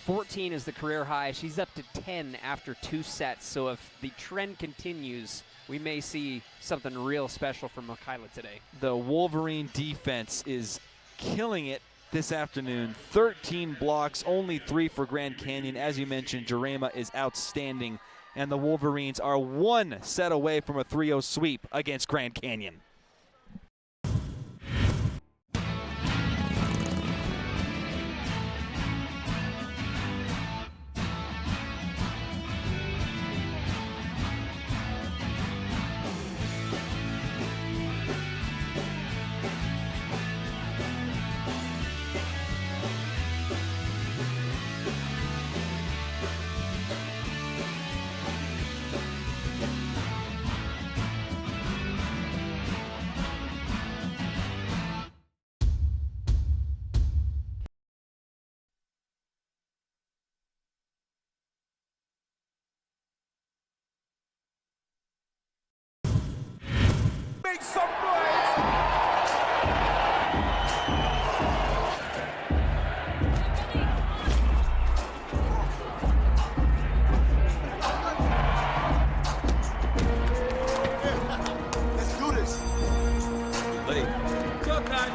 14 is the career high. She's up to 10 after 2 sets. So if the trend continues, we may see something real special from Michaela today. The Wolverine defense is killing it this afternoon. 13 blocks, only 3 for Grand Canyon. As you mentioned, Jurema is outstanding. And the Wolverines are 1 set away from a 3-0 sweep against Grand Canyon. Make some noise! Let's do this. Late. Come on.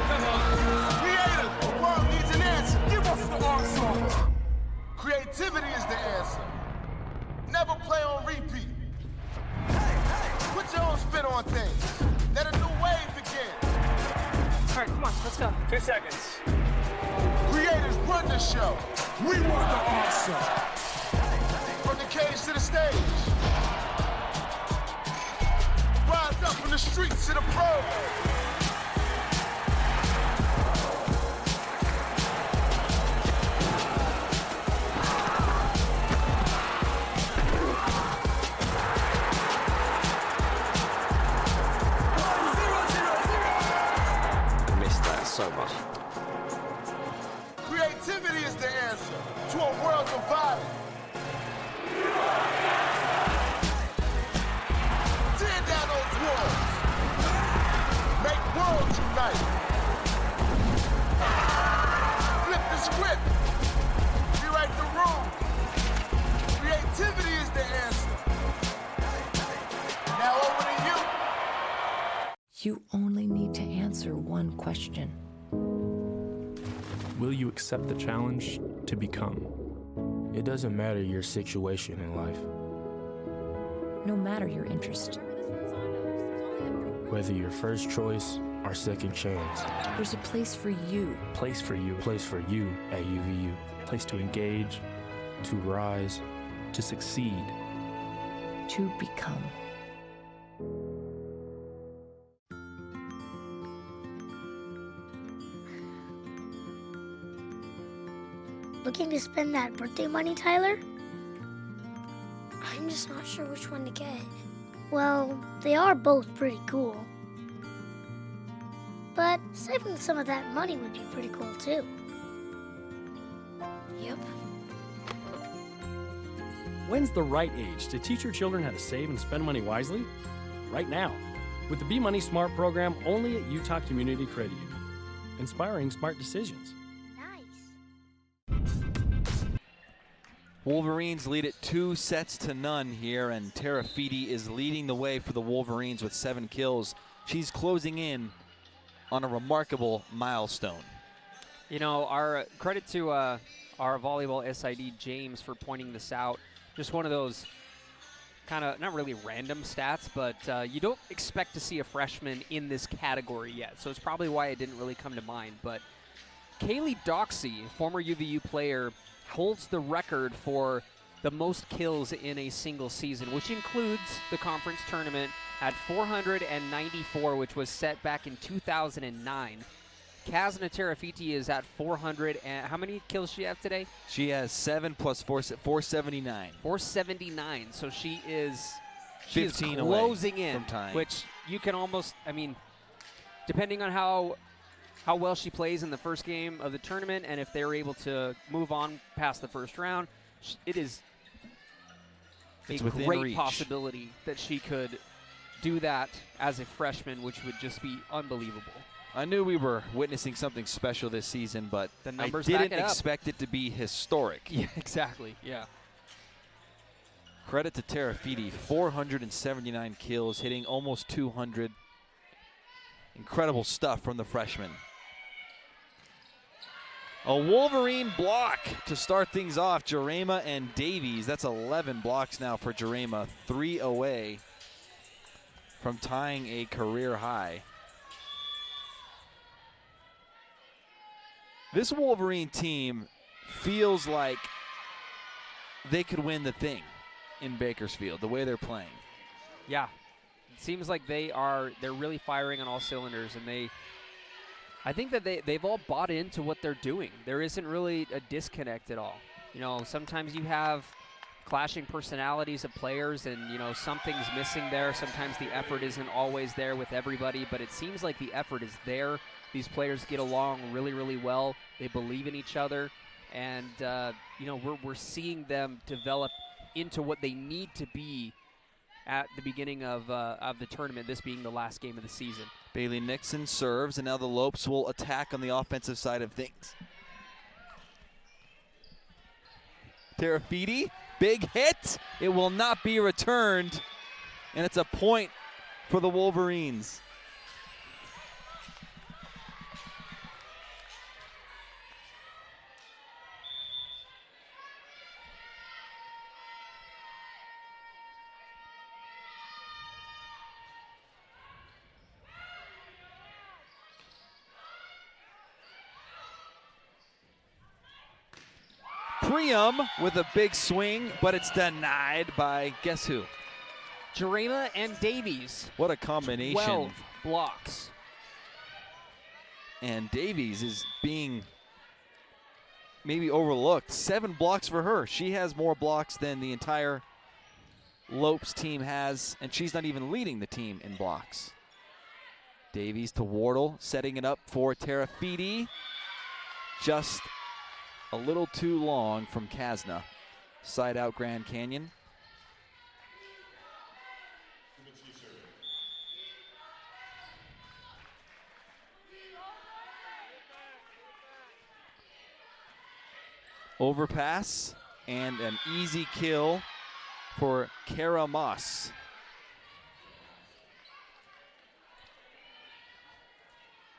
Creative, the world needs an answer. Give us the answer. Creativity is the answer. Never play on repeat. Put your own spin on things. Let a new wave begin. All right, come on, let's go. 2 seconds. Creators run the show. We want the answer. From the cage to the stage. Rise up from the streets to the pros. So much. Creativity is the answer to a world divided. Tear down those walls. Make worlds unite. Flip the script. Rewrite the rules. Creativity is the answer. Now over to you. You only need to answer one question. Will you accept the challenge to become? It doesn't matter your situation in life. No matter your interest. Whether your first choice or second chance. There's a place for you. Place for you. Place for you at UVU. Place to engage, To rise. to succeed. To become. Looking to spend that birthday money, Tyler? I'm just not sure which one to get. Well, they are both pretty cool. But saving some of that money would be pretty cool, too. Yep. When's the right age to teach your children how to save and spend money wisely? Right now, with the Be Money Smart program only at Utah Community Credit Union. Inspiring smart decisions. Wolverines lead it 2-0 here, and Tara Feedy is leading the way for the Wolverines with 7 kills. She's closing in on a remarkable milestone. You know, our credit to our volleyball SID, James, for pointing this out. Just one of those kind of, not really random stats, but you don't expect to see a freshman in this category yet, so it's probably why it didn't really come to mind. But Kaylee Doxey, former UVU player, holds the record for the most kills in a single season, which includes the conference tournament at 494, which was set back in 2009. Kazna Terafiti is at 400, and how many kills she have today? She has 7 plus 4, 479. 479, so she is 15 closing away in, from tying. which you can almost, I mean, depending on how well she plays in the first game of the tournament, and if they're able to move on past the first round, it is a great reach. possibility that she could do that as a freshman, which would just be unbelievable. I knew we were witnessing something special this season, but The numbers I back didn't it up. expect it to be historic. Yeah, exactly, yeah. Credit to Tara Feedy, 479 kills, hitting almost 200. Incredible stuff from the freshman. A Wolverine block to start things off. Jarema and Davies. That's 11 blocks now for Jarema. 3 away from tying a career high. This Wolverine team feels like they could win the thing in Bakersfield, the way they're playing. Yeah, it seems like they're really firing on all cylinders, and I think that they've all bought into what they're doing. There isn't really a disconnect at all. You know, sometimes you have clashing personalities of players, and, you know, something's missing there. Sometimes the effort isn't always there with everybody, but it seems like the effort is there. These players get along really, really well. They believe in each other, and, you know, we're seeing them develop into what they need to be at the beginning of the tournament, this being the last game of the season. Bailey Nixon serves, and now the Lopes will attack on the offensive side of things. Terafiti, big hit. It will not be returned, and it's a point for the Wolverines. Priam with a big swing, but it's denied by guess who? Jarema and Davies. What a combination. 12 blocks. And Davies is being maybe overlooked. 7 blocks for her. She has more blocks than the entire Lopes team has, and she's not even leading the team in blocks. Davies to Wardle, setting it up for Terafiti. Just a little too long from Kazna. Side out Grand Canyon. Overpass and an easy kill for Kara Moss.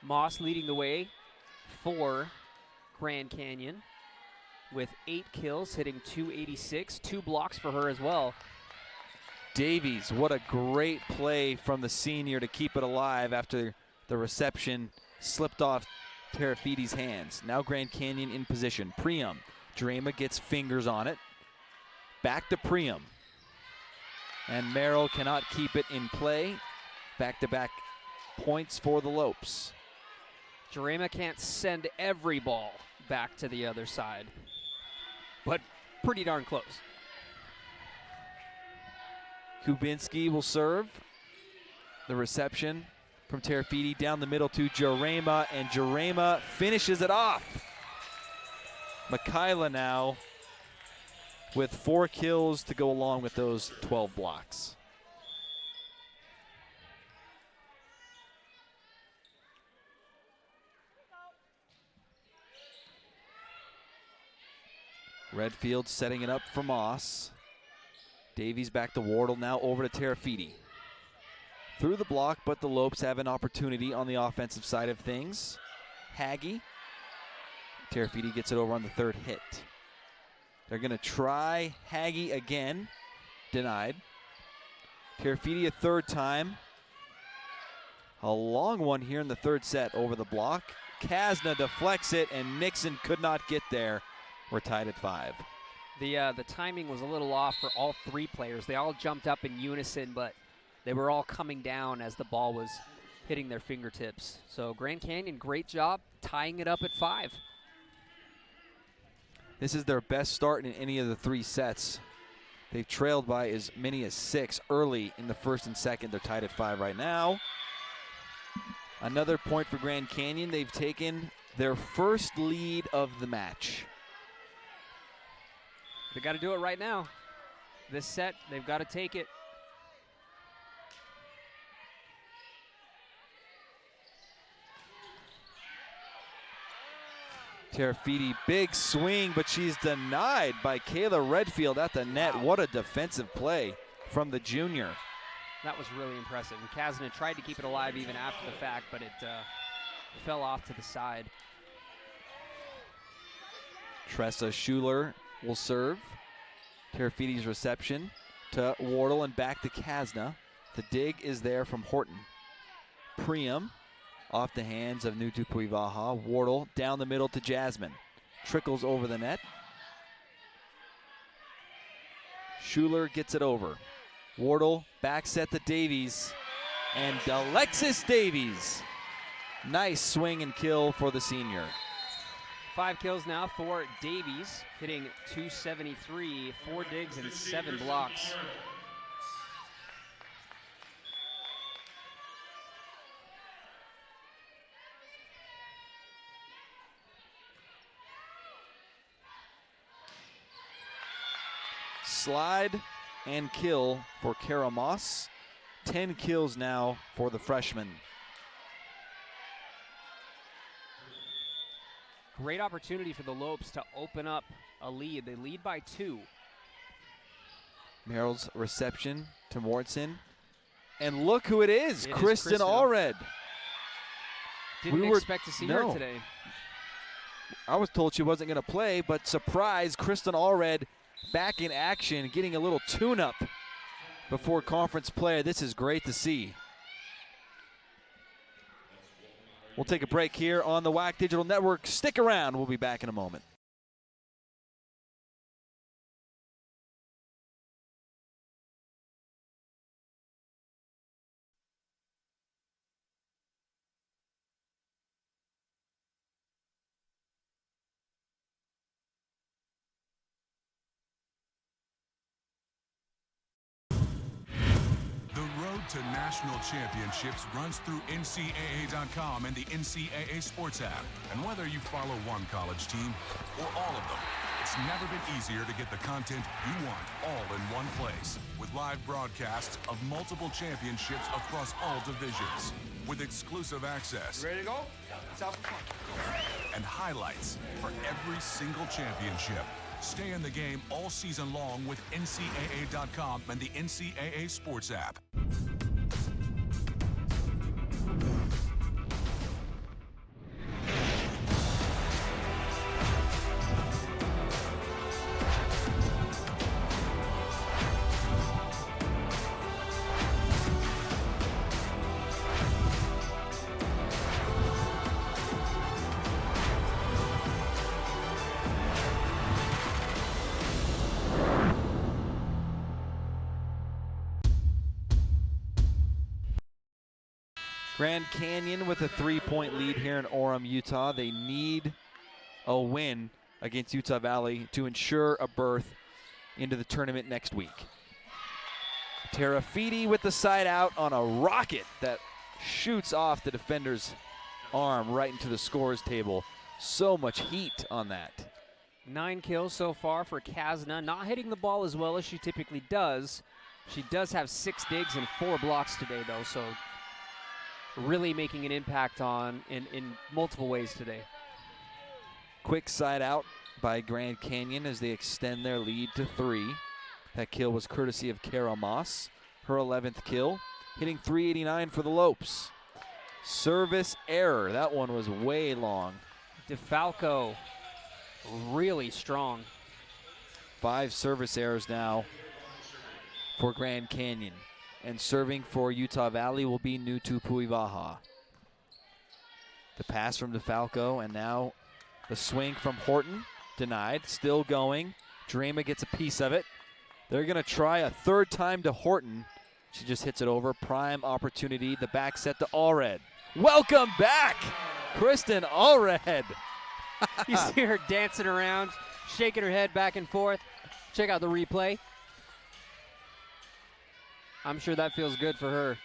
Moss leading the way for Grand Canyon with 8 kills, hitting .286, 2 blocks for her as well. Davies, what a great play from the senior to keep it alive after the reception slipped off Terafidi's hands. Now Grand Canyon in position. Priam. Drema gets fingers on it. Back to Priam. And Merrill cannot keep it in play. Back-to-back points for the Lopes. Drema can't send every ball back to the other side, but pretty darn close. Kubinski will serve. The reception from Terafiti down the middle to Jarema, and Jarema finishes it off. Michaela now with 4 kills to go along with those 12 blocks. Redfield setting it up for Moss. Davies back to Wardle, now over to Terafiti. Through the block, but the Lopes have an opportunity on the offensive side of things. Haggie. Terafiti gets it over on the 3rd hit. They're going to try Haggie again. Denied. Terafiti a 3rd time. A long one here in the 3rd set over the block. Kasna deflects it, and Nixon could not get there. We're tied at 5. The timing was a little off for all 3 players. They all jumped up in unison, but they were all coming down as the ball was hitting their fingertips. So Grand Canyon, great job tying it up at 5. This is their best start in any of the 3 sets. They've trailed by as many as 6 early in the 1st and 2nd. They're tied at 5 right now. Another point for Grand Canyon. They've taken their first lead of the match. They got to do it right now. This set, they've got to take it. Terafiti, big swing, but she's denied by Kayla Redfield at the net. What a defensive play from the junior. That was really impressive. And Kasna tried to keep it alive even after the fact, but it fell off to the side. Tressa Schuler will serve. Terafiti's reception to Wardle and back to Kasna. The dig is there from Horton. Priam off the hands of Nutupuivaha. Wardle down the middle to Jasmine. Trickles over the net. Schuler gets it over. Wardle back set to Davies. And Alexis Davies. Nice swing and kill for the senior. 5 kills now for Davies, hitting .273, 4 digs and 7 blocks. Slide and kill for Kara Moss. 10 kills now for the freshman. Great opportunity for the Lopes to open up a lead. They lead by 2. Merrill's reception to Mortson. And look who it is, Kristen Allred. Didn't expect to see her today. I was told she wasn't going to play, but surprise, Kristen Allred back in action, getting a little tune-up before conference play. This is great to see. We'll take a break here on the WAC Digital Network. Stick around. We'll be back in a moment. To national championships runs through NCAA.com and the NCAA Sports app. And whether you follow one college team or all of them, it's never been easier to get the content you want all in one place. With live broadcasts of multiple championships across all divisions. With exclusive access. Ready to go? And highlights for every single championship. Stay in the game all season long with NCAA.com and the NCAA Sports app. Grand Canyon with a 3-point lead here in Orem, Utah. They need a win against Utah Valley to ensure a berth into the tournament next week. Terafiti with the side out on a rocket that shoots off the defender's arm right into the scores table. So much heat on that. 9 kills so far for Kazna. Not hitting the ball as well as she typically does. She does have 6 digs and 4 blocks today, though, so really making an impact in multiple ways today. Quick side out by Grand Canyon as they extend their lead to 3. That kill was courtesy of Kara Moss, her 11th kill, hitting .389 for the Lopes. Service error. That one was way long. DeFalco really strong. 5 service errors now for Grand Canyon. And serving for Utah Valley will be Nutu Puivaha. The pass from DeFalco, and now the swing from Horton. Denied. Still going. Drema gets a piece of it. They're going to try a 3rd time to Horton. She just hits it over. Prime opportunity. The back set to Allred. Welcome back, Kristen Allred. You see her dancing around, shaking her head back and forth. Check out the replay. I'm sure that feels good for her.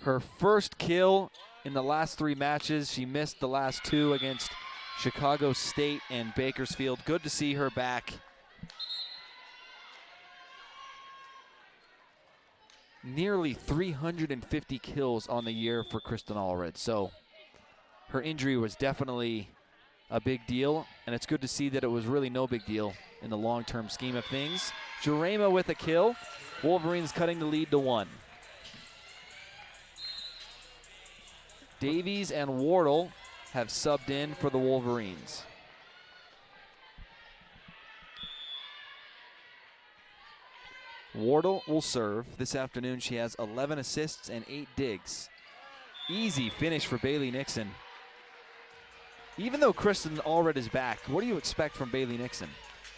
Her first kill in the last 3 matches. She missed the last 2 against Chicago State and Bakersfield. Good to see her back. Nearly 350 kills on the year for Kristen Allred. So her injury was definitely a big deal, and it's good to see that it was really no big deal in the long-term scheme of things. Jurema with a kill. Wolverines cutting the lead to 1. Davies and Wardle have subbed in for the Wolverines. Wardle will serve. This afternoon she has 11 assists and 8 digs. Easy finish for Bailey Nixon. Even though Kristen Allred is back, what do you expect from Bailey Nixon?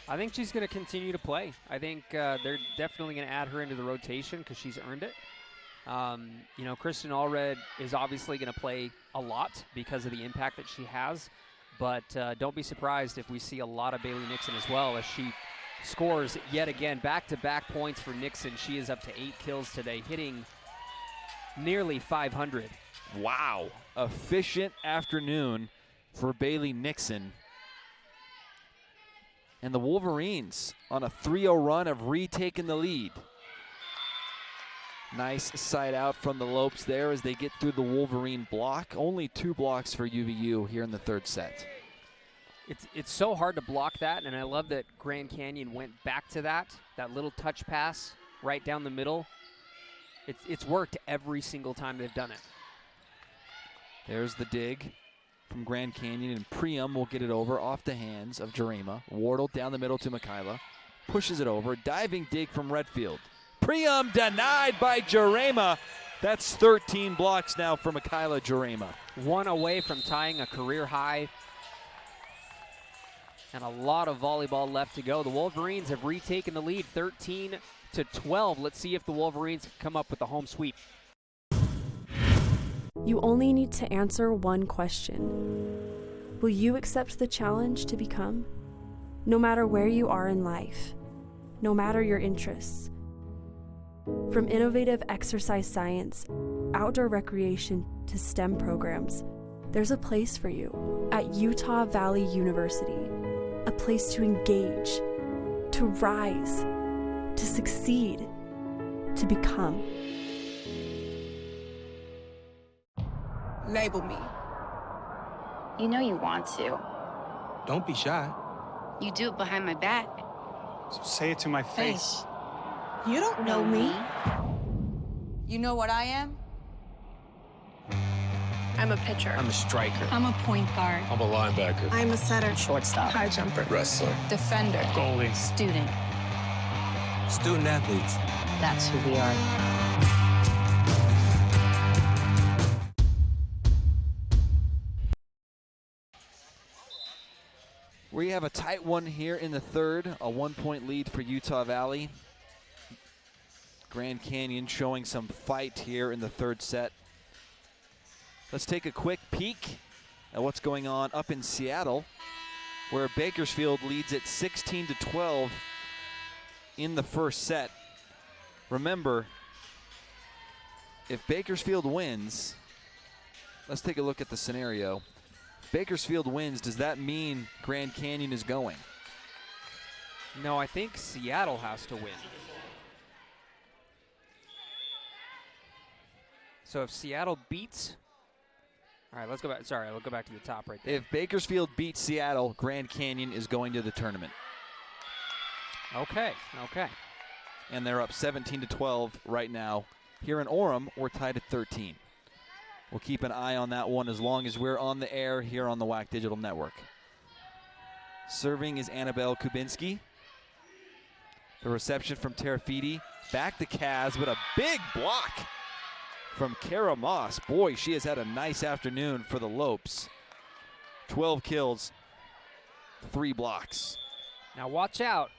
I think she's going to continue to play. I think they're definitely going to add her into the rotation because she's earned it. You know, Kristen Allred is obviously going to play a lot because of the impact that she has, but don't be surprised if we see a lot of Bailey Nixon as well as she scores yet again. Back-to-back points for Nixon. She is up to 8 kills today, hitting nearly 500. Wow. Efficient afternoon for Bailey Nixon. And the Wolverines on a 3-0 run have retaken the lead. Nice side out from the Lopes there as they get through the Wolverine block. Only 2 blocks for UVU here in the 3rd set. It's so hard to block that, and I love that Grand Canyon went back to that little touch pass right down the middle. It's worked every single time they've done it. There's the dig from Grand Canyon, and Priam will get it over off the hands of Jurema. Wardle down the middle to Michaela. Pushes it over. Diving dig from Redfield. Priam denied by Jurema. That's 13 blocks now for Michaela Jurema. 1 away from tying a career high. And a lot of volleyball left to go. The Wolverines have retaken the lead 13-12. Let's see if the Wolverines come up with the home sweep. You only need to answer one question. Will you accept the challenge to become? No matter where you are in life, no matter your interests. From innovative exercise science, outdoor recreation to STEM programs, there's a place for you at Utah Valley University. A place to engage, to rise, to succeed, to become. Label me. You know you want to. Don't be shy. You do it behind my back. So say it to my face. You don't know me. You know what I am? I'm a pitcher. I'm a striker. I'm a point guard. I'm a linebacker. I'm a setter. Shortstop. High jumper. Wrestler. Defender. Goalie. Student. Student athletes. That's who we are. We have a tight one here in the 3rd, a 1-point lead for Utah Valley. Grand Canyon showing some fight here in the third set. Let's take a quick peek at what's going on up in Seattle, where Bakersfield leads at 16-12 in the first set. Remember, if Bakersfield wins, let's take a look at the scenario. If Bakersfield wins, does that mean Grand Canyon is going? No, I think Seattle has to win. So if Seattle beats, all right, let's go back. Sorry, I'll go back to the top right there. If Bakersfield beats Seattle, Grand Canyon is going to the tournament. Okay. And they're up 17-12 right now. Here in Orem, we're tied at 13. We'll keep an eye on that one as long as we're on the air here on the WAC Digital Network. Serving is Annabelle Kubinski. The reception from Terafiti. Back to Kaz, but a big block from Kara Moss. Boy, she has had a nice afternoon for the Lopes. 12 kills, 3 blocks. Now watch out.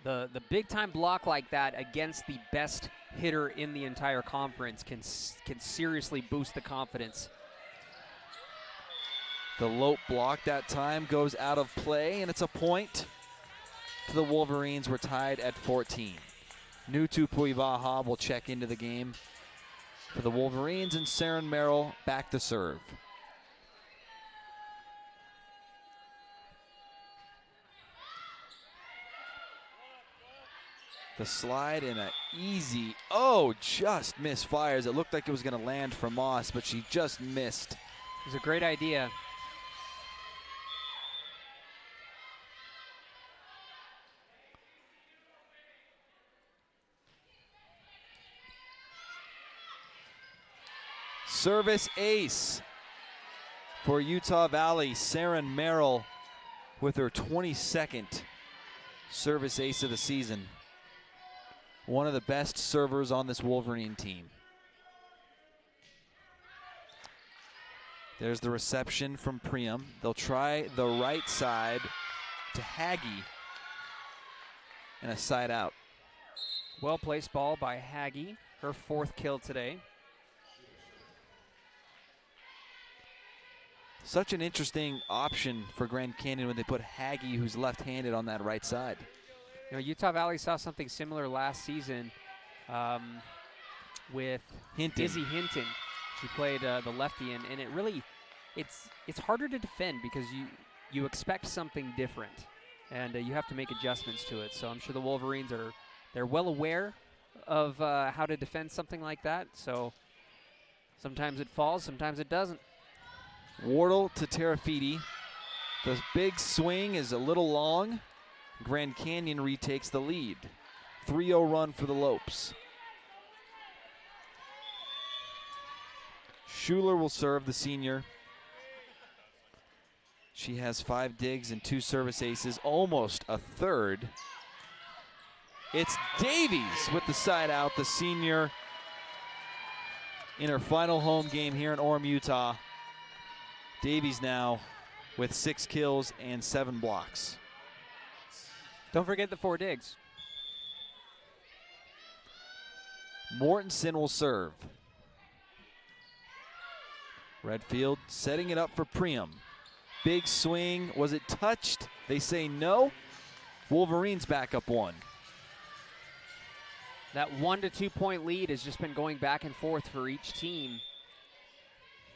The big-time block like that against the best hitter in the entire conference can seriously boost the confidence. The Lope block that time goes out of play, and it's a point to the Wolverines. We're tied at 14. Nutu Puivaha will check into the game for the Wolverines, and Saren Merrill back to serve. The slide and an easy, just misfires. It looked like it was going to land for Moss, but she just missed. It was a great idea. Service ace for Utah Valley. Saren Merrill with her 22nd service ace of the season. One of the best servers on this Wolverine team. There's the reception from Priam. They'll try the right side to Haggie and a side out. Well-placed ball by Haggie, her 4th kill today. Such an interesting option for Grand Canyon when they put Haggie, who's left-handed, on that right side. You know, Utah Valley saw something similar last season with Hinton. Izzy Hinton. She played the lefty, and it really, it's harder to defend because you expect something different, and you have to make adjustments to it. So I'm sure the Wolverines they're well aware of how to defend something like that. So sometimes it falls, sometimes it doesn't. Wardle to Terafiti. The big swing is a little long. Grand Canyon retakes the lead. 3-0 run for the Lopes. Schuler will serve, the senior. She has 5 digs and 2 service aces, almost a third. It's Davies with the side out, the senior in her final home game here in Orem, Utah. Davies now with 6 kills and 7 blocks. Don't forget the 4 digs. Mortensen will serve. Redfield setting it up for Priam. Big swing. Was it touched? They say no. Wolverines back up 1. That 1 to 2 point lead has just been going back and forth for each team.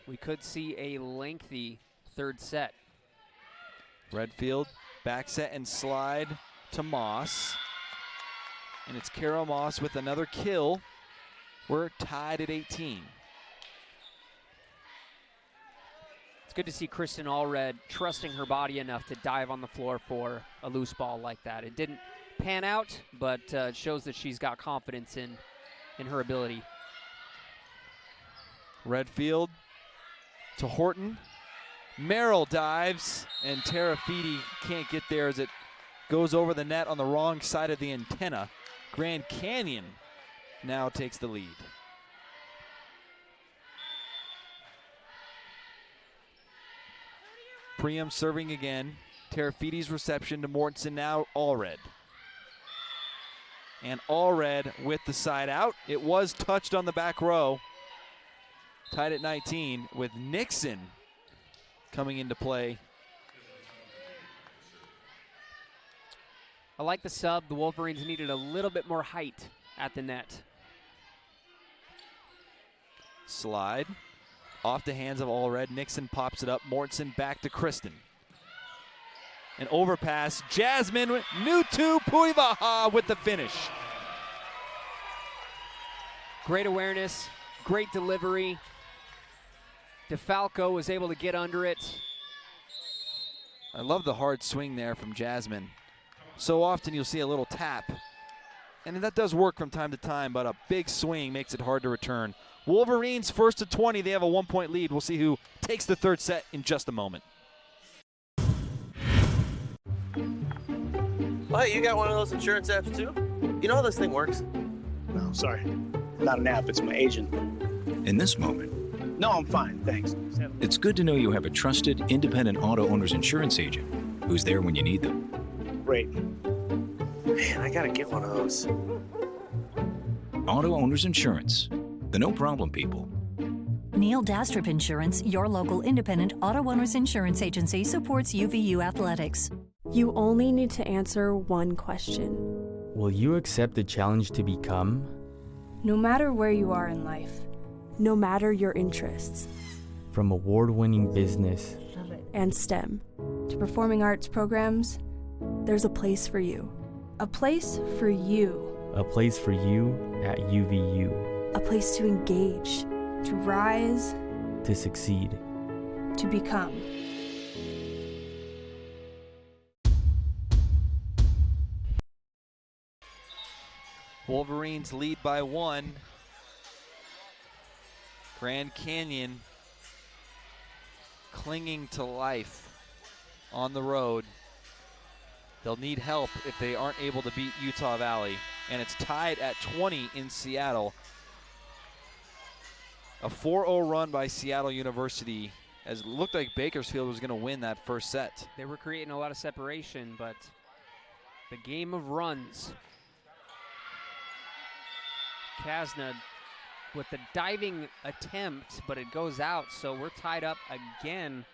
We could see a lengthy third set. Redfield back set and slide to Moss. And it's Kara Moss with another kill. We're tied at 18. It's good to see Kristen Allred trusting her body enough to dive on the floor for a loose ball like that. It didn't pan out, but it shows that she's got confidence in her ability. Redfield to Horton. Merrill dives, and Terafiti can't get there as it goes over the net on the wrong side of the antenna. Grand Canyon now takes the lead. Priam serving again. Terafiti's reception to Mortensen, now Allred. And Allred with the side out. It was touched on the back row. Tied at 19 with Nixon coming into play. I like the sub. The Wolverines needed a little bit more height at the net. Slide. Off the hands of Allred. Nixon pops it up. Mortensen back to Kristen. An overpass. Jasmine Nutu Puivaha with the finish. Great awareness. Great delivery. DeFalco was able to get under it. I love the hard swing there from Jasmine. So often you'll see a little tap. And that does work from time to time, but a big swing makes it hard to return. Wolverines first to 20. They have a 1-point lead. We'll see who takes the third set in just a moment. Oh, hey, you got one of those insurance apps too? You know how this thing works? No, sorry. Not an app, it's my agent. In this moment, No, I'm fine, thanks. it's good to know you have a trusted, independent auto owner's insurance agent who's there when you need them. Great. Man, I gotta get one of those. Auto Owners Insurance, the no problem people. Neil Dastrup Insurance, your local independent auto owners insurance agency, supports UVU athletics. You only need to answer one question. Will you accept the challenge to become? No matter where you are in life, no matter your interests, From award-winning business and STEM to performing arts programs, there's a place for you. A place for you. a place for you at UVU, A place to engage, to rise, to succeed. to become. Wolverines lead by 1. Grand Canyon clinging to life on the road. They'll need help if they aren't able to beat Utah Valley. And it's tied at 20 in Seattle. A 4-0 run by Seattle University, as it looked like Bakersfield was going to win that first set. They were creating a lot of separation, but the game of runs. Kasna with the diving attempt, but it goes out, so we're tied up again.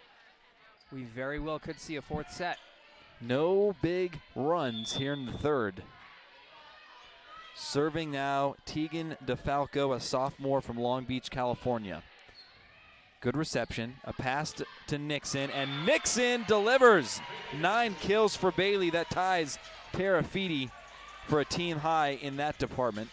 We very well could see a fourth set. No big runs here in the third. Serving now, Tegan DeFalco, a sophomore from Long Beach, California. Good reception, a pass to Nixon, and Nixon delivers. 9 kills for Bailey. That ties Tara Feedy for a team high in that department.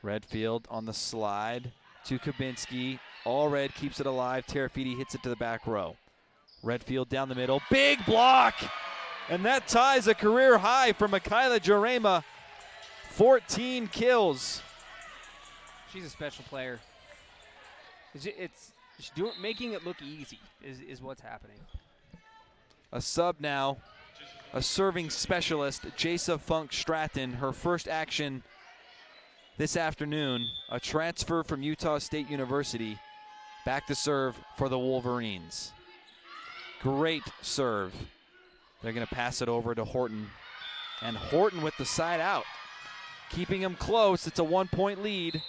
Redfield on the slide to Kabinski. Allred keeps it alive. Terafiti hits it to the back row. Redfield down the middle. Big block! And that ties a career high for Mikaela Jarema. 14 kills. She's a special player. Making it look easy is what's happening. A sub now. A serving specialist, Jasa Funk Stratton. Her first action this afternoon, a transfer from Utah State University, back to serve for the Wolverines. Great serve. They're going to pass it over to Horton. And Horton with the side out, keeping them close. It's a 1-point lead.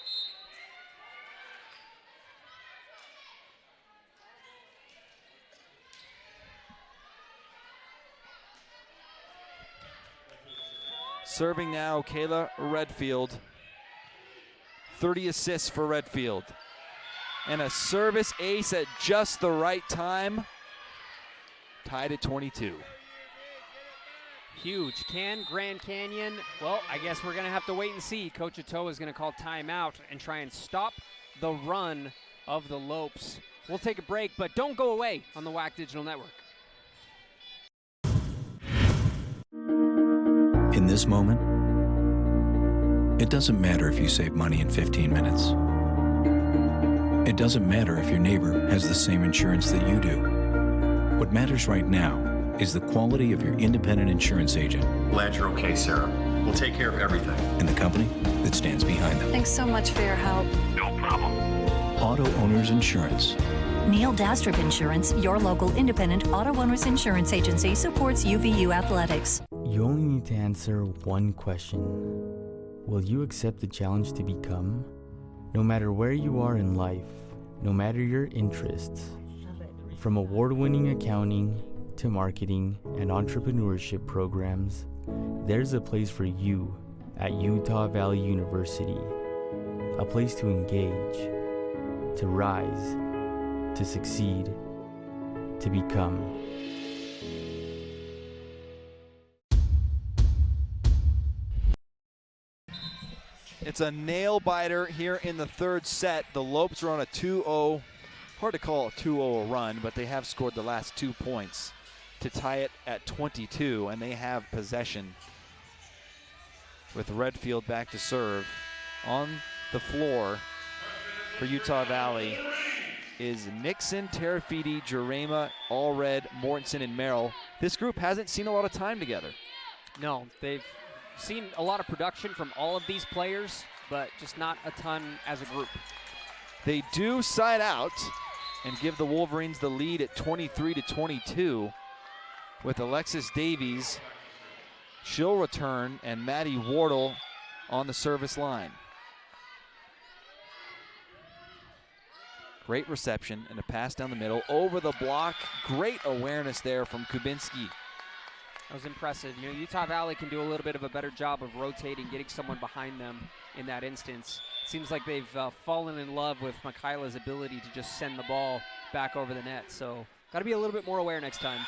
Serving now, Kayla Redfield. 30 assists for Redfield. And a service ace at just the right time. Tied at 22. Huge. Can Grand Canyon? Well, I guess we're going to have to wait and see. Coach Atoa is going to call timeout and try and stop the run of the Lopes. We'll take a break, but don't go away on the WAC Digital Network. In this moment, it doesn't matter if you save money in 15 minutes. It doesn't matter if your neighbor has the same insurance that you do. What matters right now is the quality of your independent insurance agent. Glad you're okay, Sarah. We'll take care of everything. And the company that stands behind them. Thanks so much for your help. No problem. Auto Owners Insurance. Neil Dastrup Insurance, your local independent auto owners insurance agency, supports UVU athletics. You only need to answer one question. Will you accept the challenge to become? No matter where you are in life, no matter your interests, from award-winning accounting to marketing and entrepreneurship programs, there's a place for you at Utah Valley University. A place to engage, to rise, to succeed, to become. It's a nail biter here in the third set. The Lopes are on a 2-0, hard to call a 2-0 run, but they have scored the last 2 points to tie it at 22, and they have possession. With Redfield back to serve. On the floor for Utah Valley is Nixon, Terafiti, Jurema, Allred, Mortensen, and Merrill. This group hasn't seen a lot of time together. No, they've seen a lot of production from all of these players, but just not a ton as a group. They do side out and give the Wolverines the lead at 23-22 with Alexis Davies. She'll return, and Maddie Wardle on the service line. Great reception and a pass down the middle over the block. Great awareness there from Kubinski. That was impressive. You know, Utah Valley can do a little bit of a better job of rotating, getting someone behind them in that instance. It seems like they've fallen in love with Mikhaila's ability to just send the ball back over the net. So got to be a little bit more aware next time.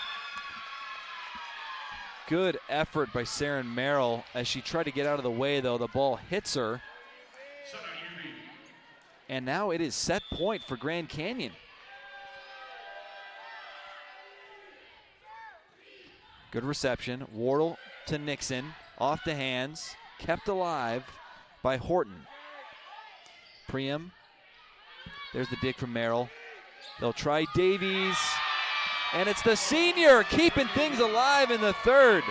Good effort by Saren Merrill. As she tried to get out of the way, though, the ball hits her. And now it is set point for Grand Canyon. Good reception. Wardle to Nixon. Off the hands. Kept alive by Horton. Priam. There's the dig from Merrill. They'll try Davies. And it's the senior keeping things alive in the third.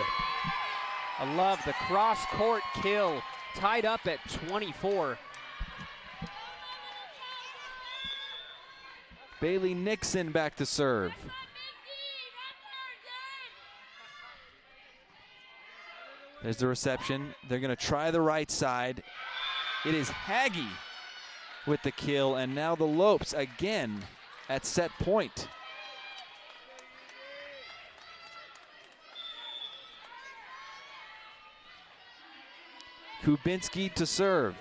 I love the cross-court kill. Tied up at 24. Bailey Nixon back to serve. There's the reception. They're going to try the right side. It is Haggy with the kill, and now the Lopes again at set point. Kubinski to serve.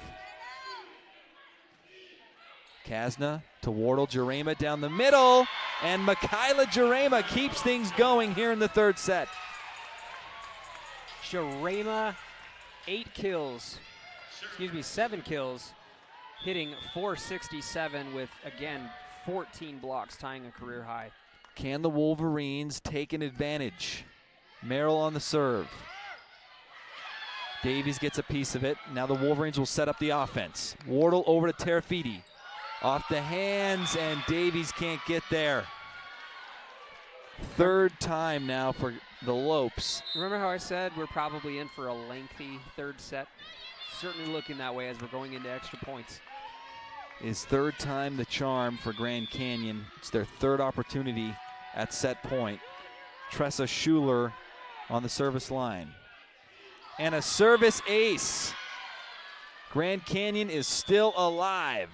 Kasna to Wardle, Jurema down the middle, and Michaela Jurema keeps things going here in the third set. Jurema, 7 kills, hitting .467 with, again, 14 blocks, tying a career high. Can the Wolverines take an advantage? Merrill on the serve. Davies gets a piece of it. Now the Wolverines will set up the offense. Wardle over to Terafiti. Off the hands, and Davies can't get there. Third time now for the Lopes. Remember how I said we're probably in for a lengthy third set? Certainly looking that way as we're going into extra points. Is third time the charm for Grand Canyon. It's their third opportunity at set point. Tressa Schuler on the service line. And a service ace. Grand Canyon is still alive.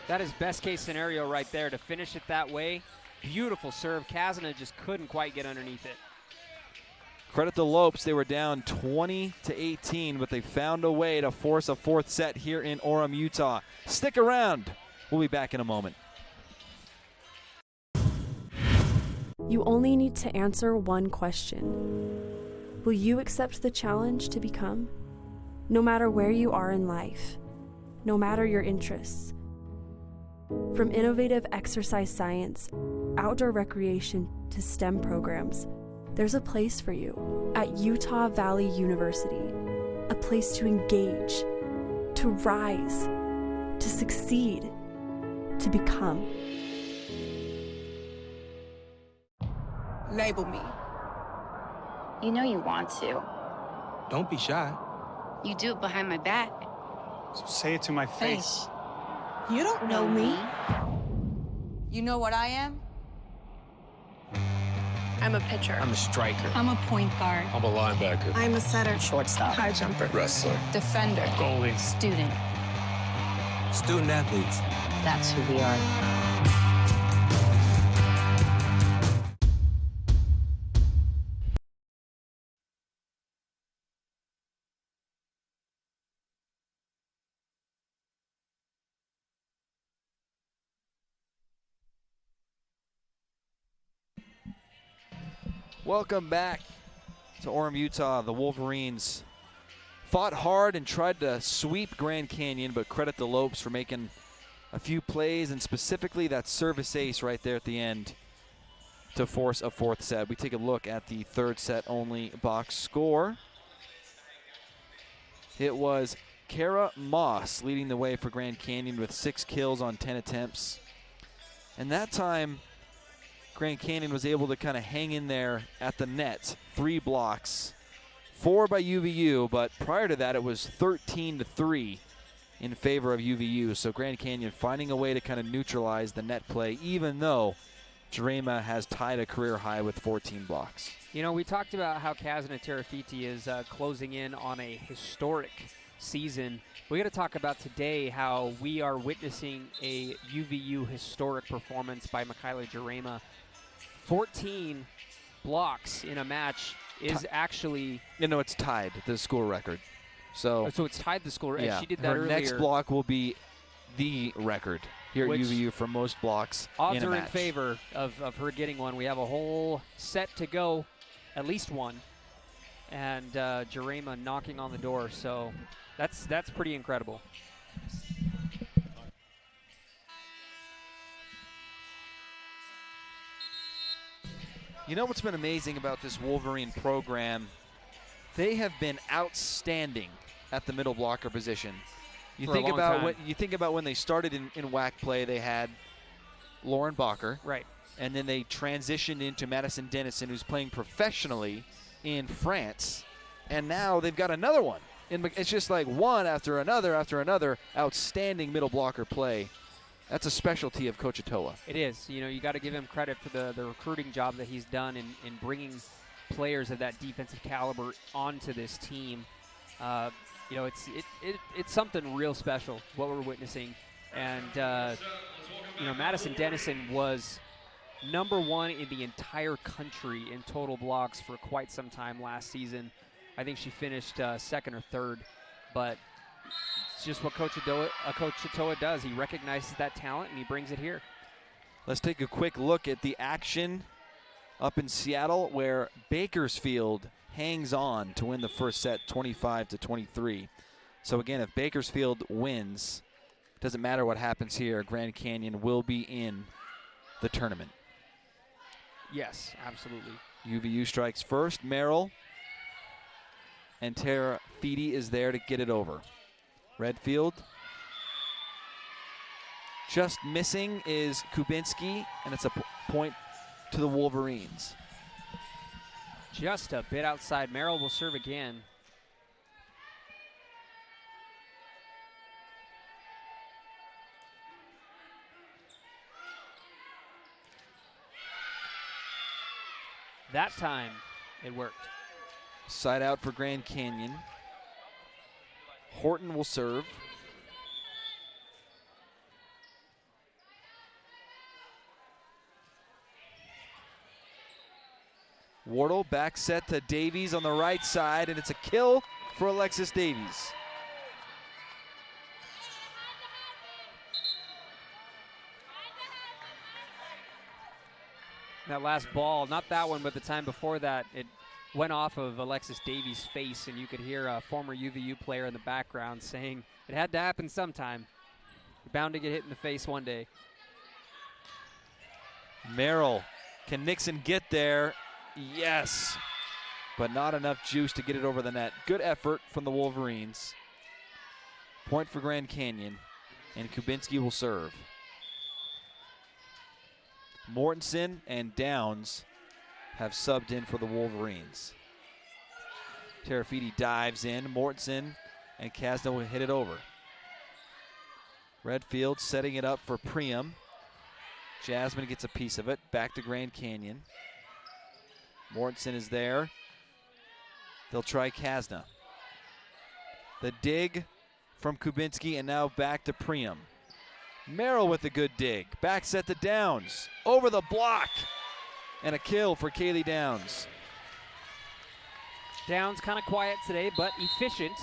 That is best case scenario right there to finish it that way. Beautiful serve. Kasna just couldn't quite get underneath it. Credit the Lopes. They were down 20-18, but they found a way to force a fourth set here in Orem, Utah. Stick around. We'll be back in a moment. You only need to answer one question. Will you accept the challenge to become? No matter where you are in life, no matter your interests. From innovative exercise science, outdoor recreation to STEM programs, there's a place for you at Utah Valley University. A place to engage, to rise, to succeed, to become. Label me. You know you want to. Don't be shy. You do it behind my back. So say it to my face. You don't know me. You know what I am? I'm a pitcher. I'm a striker. I'm a point guard. I'm a linebacker. I'm a setter. Shortstop. High jumper. Wrestler. Defender. Goalie. Student. Student athletes. That's who we are. Welcome back to Orem, Utah. The Wolverines fought hard and tried to sweep Grand Canyon, but credit the Lopes for making a few plays, and specifically that service ace right there at the end to force a fourth set. We take a look at the third set only box score. It was Kara Moss leading the way for Grand Canyon with 6 kills on 10 attempts. And that time, Grand Canyon was able to kind of hang in there at the net. 3 blocks, 4 by UVU, but prior to that it was 13-3 in favor of UVU. So Grand Canyon finding a way to kind of neutralize the net play, even though Jurema has tied a career high with 14 blocks. You know, we talked about how Kazana Terafiti is closing in on a historic season. We got to talk about today how we are witnessing a UVU historic performance by Michaela Jurema. 14 blocks in a match is actually... No, it's tied the school record. So it's tied the school record. Yeah, She did that her earlier. next block will be the record here at UVU for most blocks Odds in a are match. in favor of her getting one. We have a whole set to go, at least one, and Jurema knocking on the door. So that's pretty incredible. You know what's been amazing about this Wolverine program? They have been outstanding at the middle blocker position. You For a think long about time. when they started in WAC play, they had Lauren Bacher. Right. And then they transitioned into Madison Dennison, who's playing professionally in France. And now they've got another one. It's just like one after another outstanding middle blocker play. That's a specialty of Coach Atoa. It is. You know, you got to give him credit for the recruiting job that he's done in bringing players of that defensive caliber onto this team. You know, it's something real special what we're witnessing. And you know, Madison Dennison was #1 in the entire country in total blocks for quite some time last season. I think she finished 2nd or 3rd, but it's just what Coach Atoa does. He recognizes that talent and he brings it here. Let's take a quick look at the action up in Seattle, where Bakersfield hangs on to win the first set 25-23. So again, if Bakersfield wins, doesn't matter what happens here, Grand Canyon will be in the tournament. Yes, absolutely. UVU strikes first. Merrill and Tara Feedy is there to get it over. Redfield. Just missing is Kubinski, and it's a point to the Wolverines. Just a bit outside. Merrill will serve again. That time, it worked. Side out for Grand Canyon. Horton will serve. Wardle back set to Davies on the right side, and it's a kill for Alexis Davies. That last ball, not that one, but the time before that, it went off of Alexis Davies' face, and you could hear a former UVU player in the background saying, it had to happen sometime. You're bound to get hit in the face one day. Merrill, can Nixon get there? Yes, but not enough juice to get it over the net. Good effort from the Wolverines. Point for Grand Canyon, and Kubinski will serve. Mortensen and Downs have subbed in for the Wolverines. Terafiti dives in. Mortensen and Kasna will hit it over. Redfield setting it up for Priam. Jasmine gets a piece of it. Back to Grand Canyon. Mortensen is there. They'll try Kasna. The dig from Kubinski, and now back to Priam. Merrill with a good dig. Back set to Downs. Over the block. And a kill for Kaylee Downs. Downs kind of quiet today, but efficient.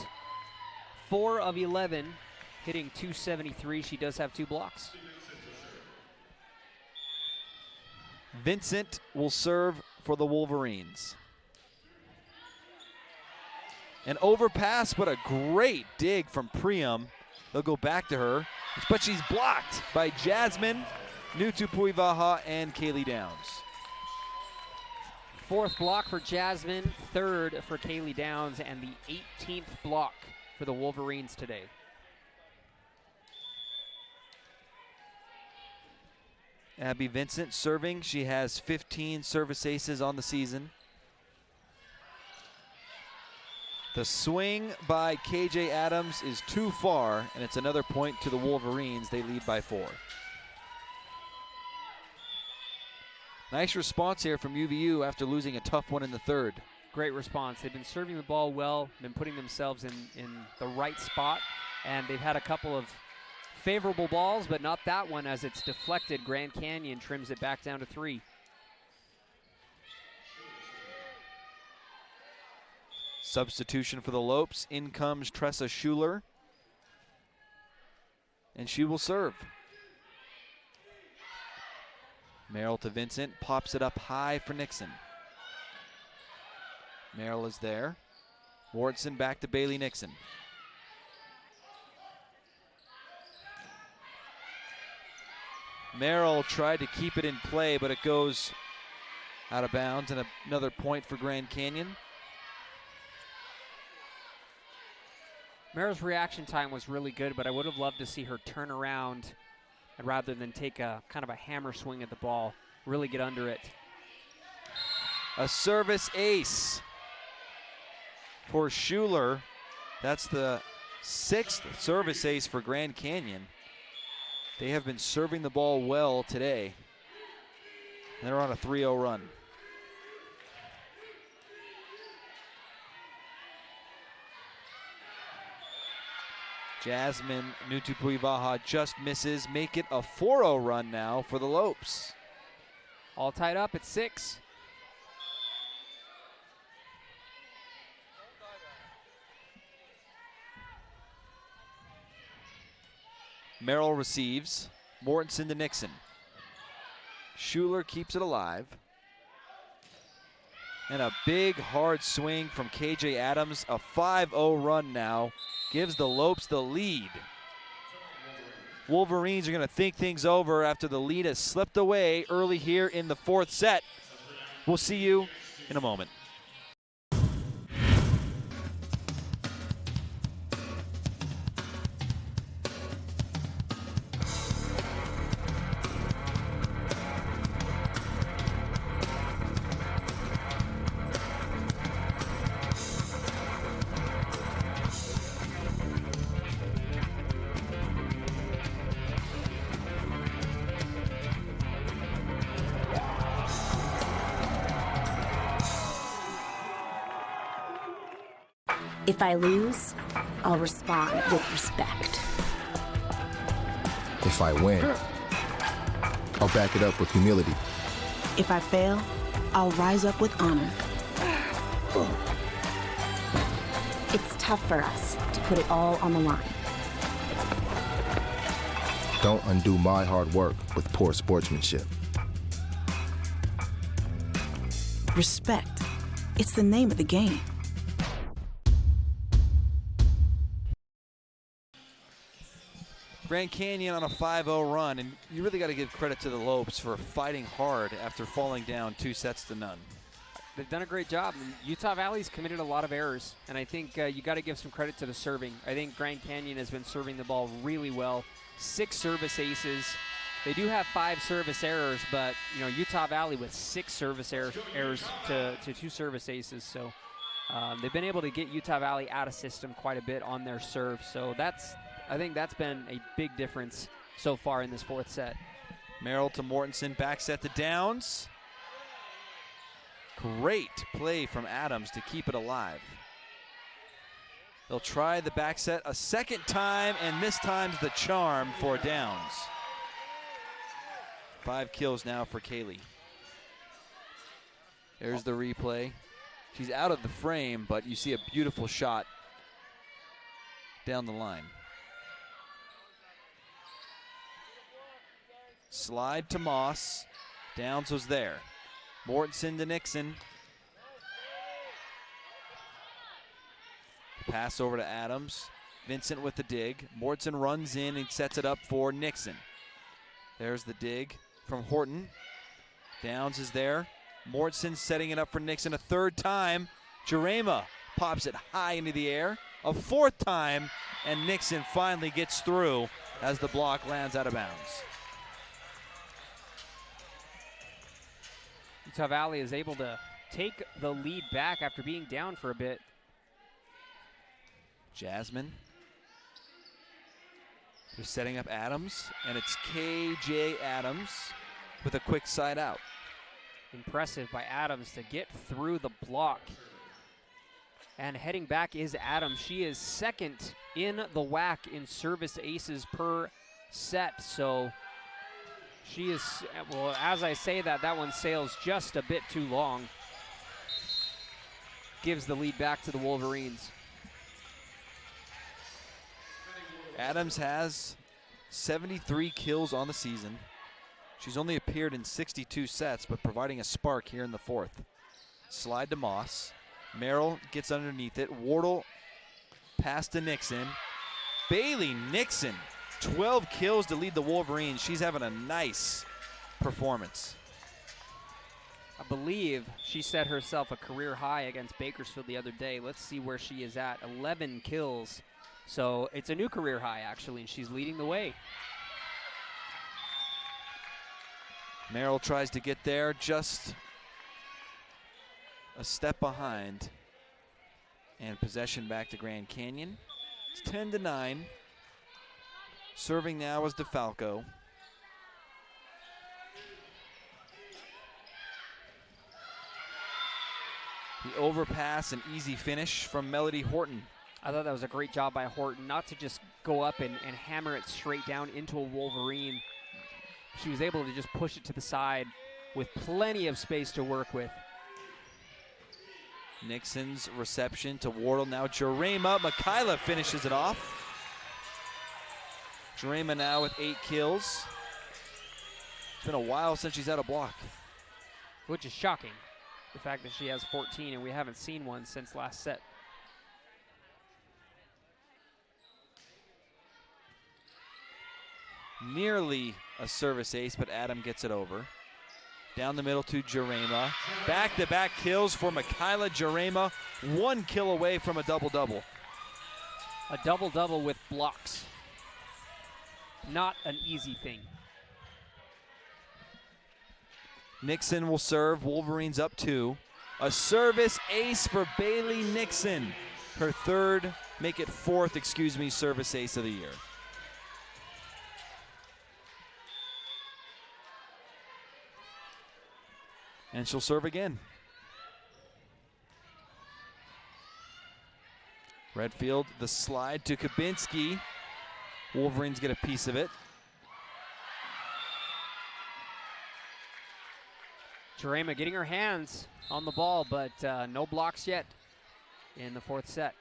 4 of 11, hitting .273. She does have 2 blocks. Vincent will serve for the Wolverines. An overpass, but a great dig from Priam. They'll go back to her, but she's blocked by Jasmine, Nutupuivaha, and Kaylee Downs. 4th block for Jasmine, 3rd for Kaylee Downs, and the 18th block for the Wolverines today. Abby Vincent serving. She has 15 service aces on the season. The swing by KJ Adams is too far, and it's another point to the Wolverines. They lead by 4. Nice response here from UVU after losing a tough one in the 3rd. Great response. They've been serving the ball well, been putting themselves in the right spot, and they've had a couple of favorable balls, but not that one as it's deflected. Grand Canyon trims it back down to 3. Substitution for the Lopes. In comes Tressa Schuler, and she will serve. Merrill to Vincent, pops it up high for Nixon. Merrill is there. Wardson back to Bailey Nixon. Merrill tried to keep it in play, but it goes out of bounds, and another point for Grand Canyon. Merrill's reaction time was really good, but I would have loved to see her turn around and rather than take a kind of a hammer swing at the ball, really get under it. A service ace for Schuler. That's the 6th service ace for Grand Canyon. They have been serving the ball well today, and they're on a 3-0 run. Jasmine Nutupuivaha just misses. Make it a 4-0 run now for the Lopes. All tied up at 6. Merrill receives. Mortensen to Nixon. Schuler keeps it alive. And a big hard swing from KJ Adams. A 5-0 run now. Gives the Lopes the lead. Wolverines are going to think things over after the lead has slipped away early here in the 4th set. We'll see you in a moment. If I lose, I'll respond with respect. If I win, I'll back it up with humility. If I fail, I'll rise up with honor. It's tough for us to put it all on the line. Don't undo my hard work with poor sportsmanship. Respect. It's the name of the game. Grand Canyon on a 5-0 run, and you really got to give credit to the Lopes for fighting hard after falling down 2-0. They've done a great job. Utah Valley's committed a lot of errors, and I think you got to give some credit to the serving. I think Grand Canyon has been serving the ball really well. 6 service aces. They do have 5 service errors, but Utah Valley with 6 service errors to 2 service aces. So they've been able to get Utah Valley out of system quite a bit on their serve. So that's I think that's been a big difference so far in this fourth set. Merrill to Mortensen, back set to Downs. Great play from Adams to keep it alive. They'll try the back set a second time, and this time's the charm for Downs. 5 kills now for Kaylee. There's the replay. She's out of the frame, but you see a beautiful shot down the line. Slide to Moss. Downs was there. Mortensen to Nixon. Pass over to Adams. Vincent with the dig. Mortensen runs in and sets it up for Nixon. There's the dig from Horton. Downs is there. Mortensen setting it up for Nixon a third time. Jarema pops it high into the air. A fourth time, and Nixon finally gets through as the block lands out of bounds. Utah Valley is able to take the lead back after being down for a bit. Jasmine. They're setting up Adams, and it's KJ Adams with a quick side out. Impressive by Adams to get through the block. And heading back is Adams. She is second in the WAC in service aces per set. So she is, well, as I say that, that one sails just a bit too long. Gives the lead back to the Wolverines. Adams has 73 kills on the season. She's only appeared in 62 sets, but providing a spark here in the fourth. Slide to Moss. Merrill gets underneath it. Wardle pass to Nixon. Bailey Nixon, 12 kills to lead the Wolverines. She's having a nice performance. I believe she set herself a career high against Bakersfield the other day. Let's see where she is at. 11 kills. So it's a new career high, actually, and she's leading the way. Merrill tries to get there, just a step behind. And possession back to Grand Canyon. It's 10-9. Serving now is DeFalco. The overpass and easy finish from Melody Horton. I thought that was a great job by Horton, not to just go up and hammer it straight down into a Wolverine. She was able to just push it to the side with plenty of space to work with. Nixon's reception to Wardle. Now Jarema. Mikayla finishes it off. Jarema now with 8 kills. It's been a while since she's had a block. Which is shocking. The fact that she has 14 and we haven't seen one since last set. Nearly a service ace, but Adam gets it over. Down the middle to Jarema. Back-to-back kills for Mikayla Jarema. 1 kill away from a double-double. A double-double with blocks. Not an easy thing. Nixon will serve. Wolverines up 2. A service ace for Bailey Nixon. Her third, make it fourth, service ace of the year. And she'll serve again. Redfield, the slide to Kabinski. Wolverines get a piece of it. Jarema getting her hands on the ball, but no blocks yet in the fourth set.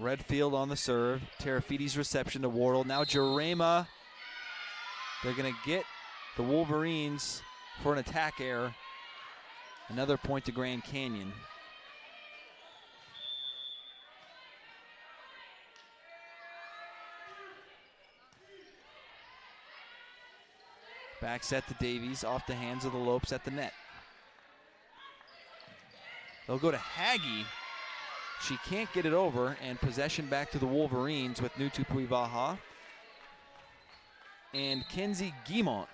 Redfield on the serve. Terafides reception to Wardle. Now Jarema. They're going to get the Wolverines for an attack error. Another point to Grand Canyon. Back set to Davies, off the hands of the Lopes at the net. They'll go to Haggy. She can't get it over, and possession back to the Wolverines with Nutu Puivaha and Kenzie Guimont.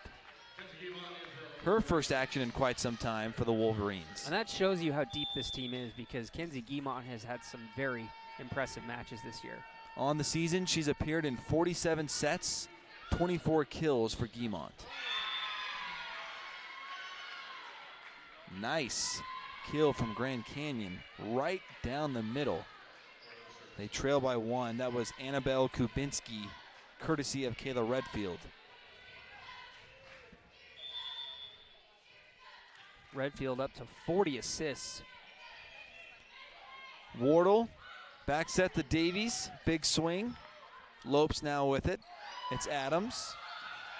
her first action in quite some time for the Wolverines. And that shows you how deep this team is, because Kenzie Guimont has had some very impressive matches this year. On the season, she's appeared in 47 sets, 24 kills for Guimont. Nice kill from Grand Canyon, right down the middle. They trail by 1. That was Annabelle Kubinski, courtesy of Kayla Redfield. Redfield up to 40 assists. Wardle, back set to Davies, big swing. Lopes now with it. It's Adams.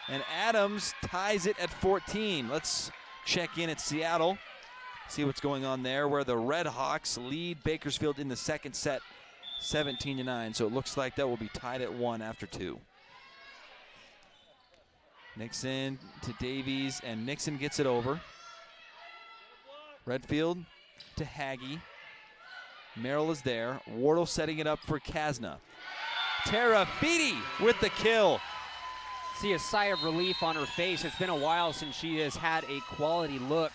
And Adams ties it at 14. Let's check in at Seattle, see what's going on there, where the Red Hawks lead Bakersfield in the second set, 17-9. So it looks like that will be tied at 1 after 2. Nixon to Davies, and Nixon gets it over. Redfield to Haggy. Merrill is there. Wardle setting it up for Kasna. Tara Feedy with the kill. See a sigh of relief on her face. It's been a while since she has had a quality look.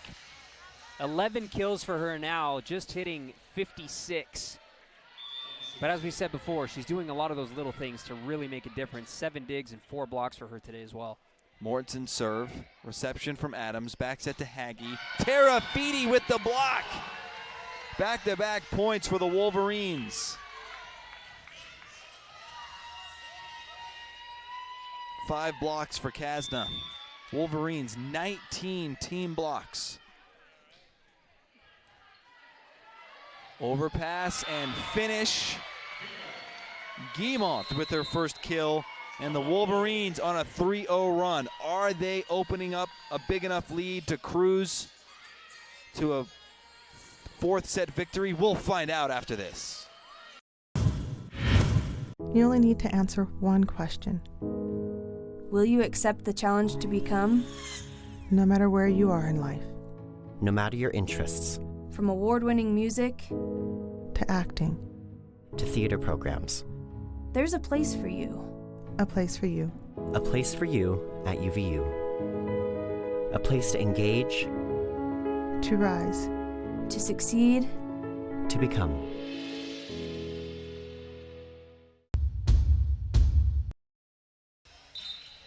11 kills for her now, just hitting 56. But as we said before, she's doing a lot of those little things to really make a difference. 7 digs and 4 blocks for her today as well. Mortensen serve. Reception from Adams. Back set to Haggy. Tara Feedy with the block. Back-to-back points for the Wolverines. 5 blocks for Kasna. Wolverines 19 team blocks. Overpass and finish. Guimont with their first kill, and the Wolverines on a 3-0 run. Are they opening up a big enough lead to cruise to a 4th set victory? We'll find out after this. You only need to answer one question. Will you accept the challenge to become? No matter where you are in life. No matter your interests. From award-winning music to acting. To theater programs. There's a place for you. A place for you. A place for you at UVU. A place to engage. To rise. To succeed. To become.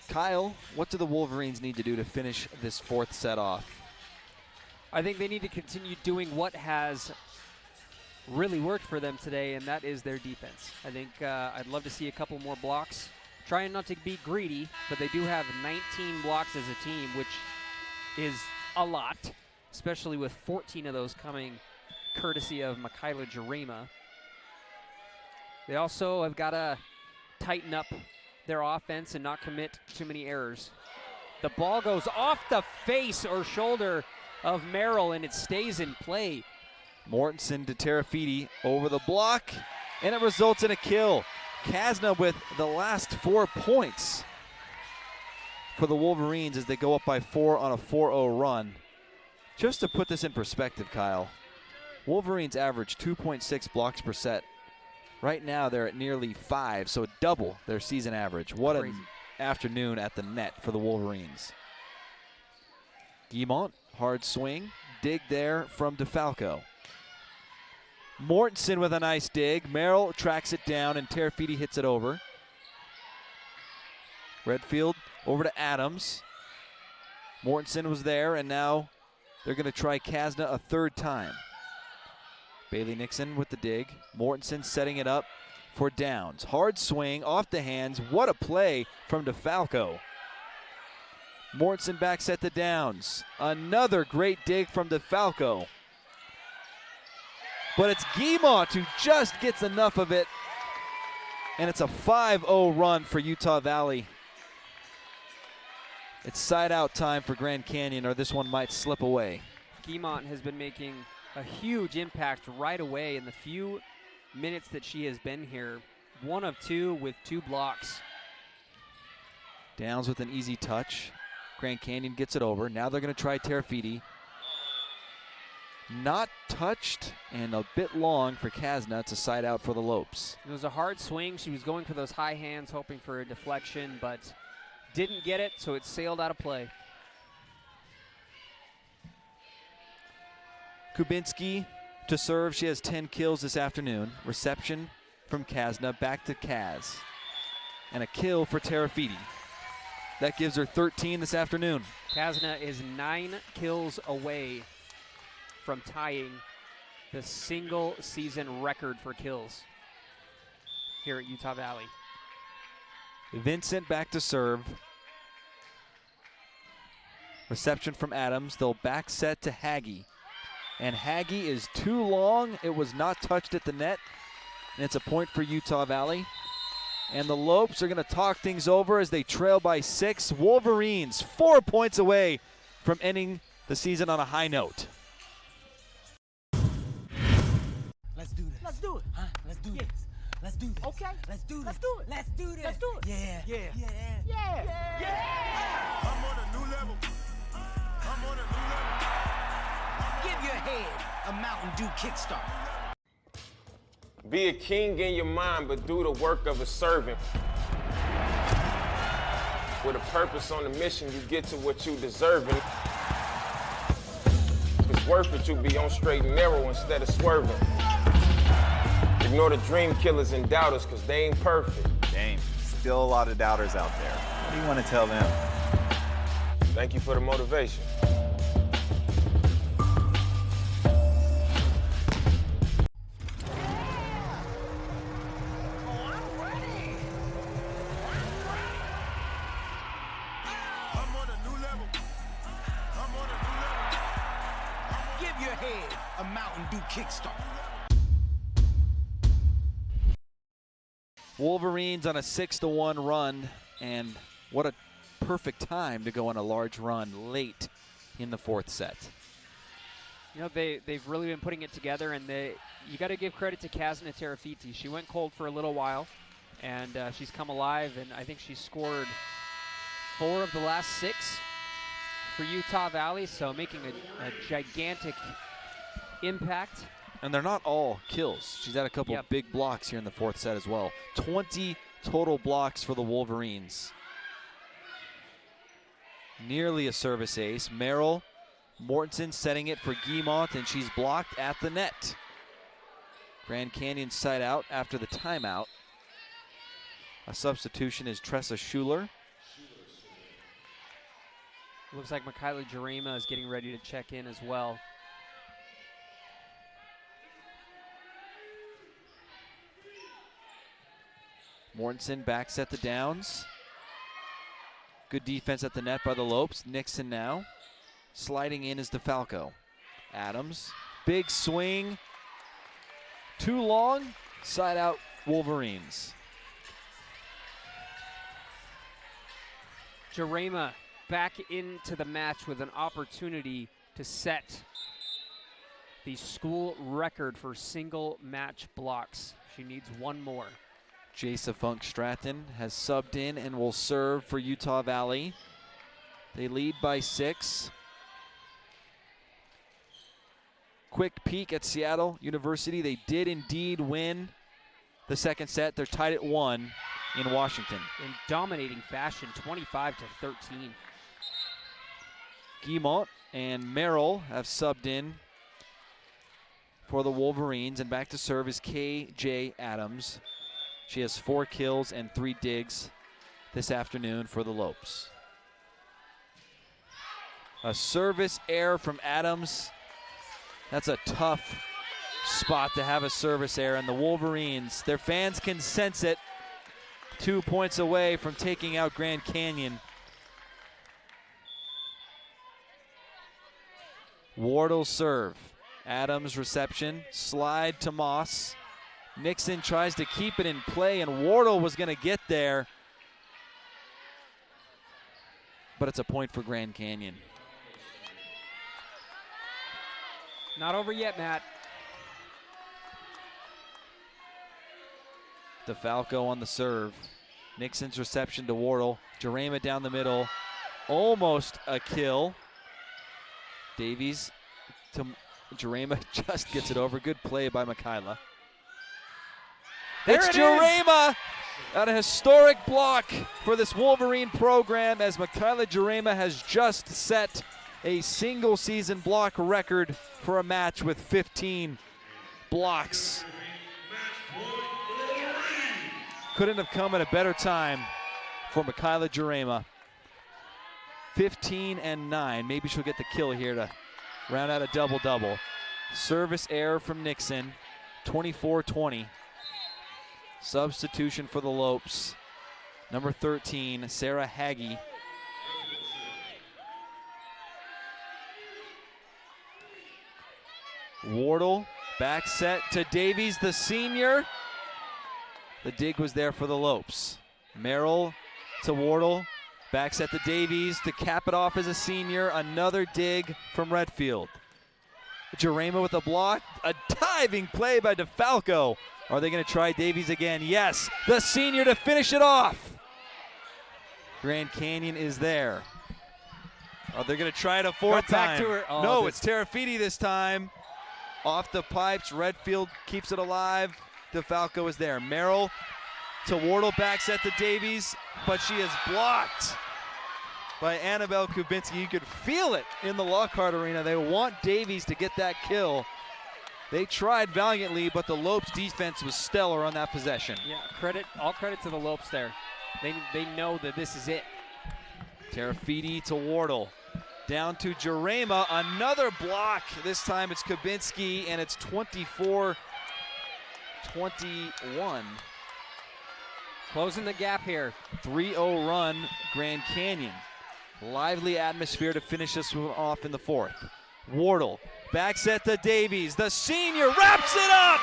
Kyle, what do the Wolverines need to do to finish this 4th set off? I think they need to continue doing what has really worked for them today, and that is their defense. I think I'd love to see a couple more blocks. Trying not to be greedy, but they do have 19 blocks as a team, which is a lot, especially with 14 of those coming courtesy of Michaela Jarema. They also have got to tighten up their offense and not commit too many errors. The ball goes off the face or shoulder of Merrill, and it stays in play. Mortensen to Terafiti over the block, and it results in a kill. Kasna with the last 4 points for the Wolverines as they go up by 4 on a 4-0 run. Just to put this in perspective, Kyle, Wolverines average 2.6 blocks per set. Right now they're at nearly 5, so double their season average. What an afternoon at the net for the Wolverines. Guimont, hard swing, dig there from DeFalco. Mortensen with a nice dig. Merrill tracks it down, and Terafiti hits it over. Redfield over to Adams. Mortensen was there, and now they're going to try Kasna a 3rd time. Bailey Nixon with the dig. Mortensen setting it up for Downs. Hard swing off the hands. What a play from DeFalco. Mortensen back set to Downs. Another great dig from DeFalco. But it's Guimont who just gets enough of it. And it's a 5-0 run for Utah Valley. It's side out time for Grand Canyon, or this one might slip away. Guimont has been making a huge impact right away in the few minutes that she has been here. 1 of 2 with 2 blocks. Downs with an easy touch. Grand Canyon gets it over. Now they're going to try Terafiti. Not touched and a bit long for Kasna. It's a side out for the Lopes. It was a hard swing. She was going for those high hands, hoping for a deflection, but didn't get it, so it sailed out of play. Kubinski to serve. She has 10 kills this afternoon. Reception from Kazna, back to Kaz. And a kill for Terafiti. That gives her 13 this afternoon. Kazna is 9 kills away from tying the single season record for kills here at Utah Valley. Vincent back to serve. Reception from Adams. They'll back set to Haggie. And Haggie is too long. It was not touched at the net. And it's a point for Utah Valley. And the Lopes are going to talk things over as they trail by 6. Wolverines 4 points away from ending the season on a high note. Let's do this. Let's do it. Huh? Let's do this. Let's do this. Okay. Let's do this. Let's do it. Let's do this. Let's do it. Yeah. Yeah. Yeah. Yeah. Yeah. Yeah. I'm on a new level. I'm on a new level. Give your head a Mountain Dew kickstart. Be a king in your mind, but do the work of a servant. With a purpose on the mission, you get to what you deserving. If it's worth it, you be on straight and narrow instead of swerving. Ignore the dream killers and doubters, cause they ain't perfect. Dang, still a lot of doubters out there. What do you want to tell them? Thank you for the motivation. Give your head a Mountain Dew kickstart. Wolverines on a 6-1 run, and what a perfect time to go on a large run late in the 4th set. You know, they've really been putting it together, and you got to give credit to Kazna Terafiti. She went cold for a little while, and she's come alive, and I think she scored 4 of the last 6 for Utah Valley, so making a gigantic impact. And they're not all kills. She's had a couple big blocks here in the 4th set as well. 20 total blocks for the Wolverines. Nearly a service ace. Merrill Mortensen setting it for Guimont, and she's blocked at the net. Grand Canyon side out after the timeout. A substitution is Tressa Schuler. Looks like Michaela Jarema is getting ready to check in as well. Mortensen backs at the downs. Good defense at the net by the Lopes. Nixon now. Sliding in is DeFalco. Adams, big swing. Too long, side out Wolverines. Jarema back into the match with an opportunity to set the school record for single match blocks. She needs one more. Jasa Funk Stratton has subbed in and will serve for Utah Valley. They lead by 6. Quick peek at Seattle University. They did indeed win the 2nd set. They're tied at 1 in Washington. In dominating fashion, 25-13. Guimont and Merrill have subbed in for the Wolverines, and back to serve is KJ Adams. She has 4 kills and 3 digs this afternoon for the Lopes. A service error from Adams. That's a tough spot to have a service error, and the Wolverines, their fans can sense it. 2 points away from taking out Grand Canyon. Wardle serve. Adams reception. Slide to Moss. Nixon tries to keep it in play, and Wardle was going to get there. But it's a point for Grand Canyon. Not over yet, Matt. DeFalco on the serve. Nixon's reception to Wardle. Jarema down the middle. Almost a kill. Davies to Jarema, just gets it over. Good play by Michaela. It's Jarema! A historic block for this Wolverine program as Michaela Jarema has just set a single season block record for a match with 15 blocks. Couldn't have come at a better time for Michaela Jurema. 15 and 9. Maybe she'll get the kill here to round out a double-double. Service error from Nixon, 24-20. Substitution for the Lopes. Number 13, Sarah Haggy. Wardle, back set to Davies, the senior. The dig was there for the Lopes. Merrill to Wardle, back set to Davies to cap it off as a senior. Another dig from Redfield. Jurema with a block, a diving play by DeFalco. Are they going to try Davies again? Yes, the senior to finish it off. Grand Canyon is there. Are they going to try it a fourth time? Back to her. Oh, no, it's Terafiti this time. Off the pipes, Redfield keeps it alive. DeFalco is there. Merrill to Wardle, back set to Davies, but she is blocked by Annabelle Kubinski. You could feel it in the Lockhart Arena. They want Davies to get that kill. They tried valiantly, but the Lopes defense was stellar on that possession. Yeah, all credit to the Lopes there. They know that this is it. Terafiti to Wardle. Down to Jurema, another block. This time it's Kubinski, and it's 24-21. Closing the gap here. 3-0 run, Grand Canyon. Lively atmosphere to finish this one off in the fourth. Wardle, back set to Davies. The senior wraps it up!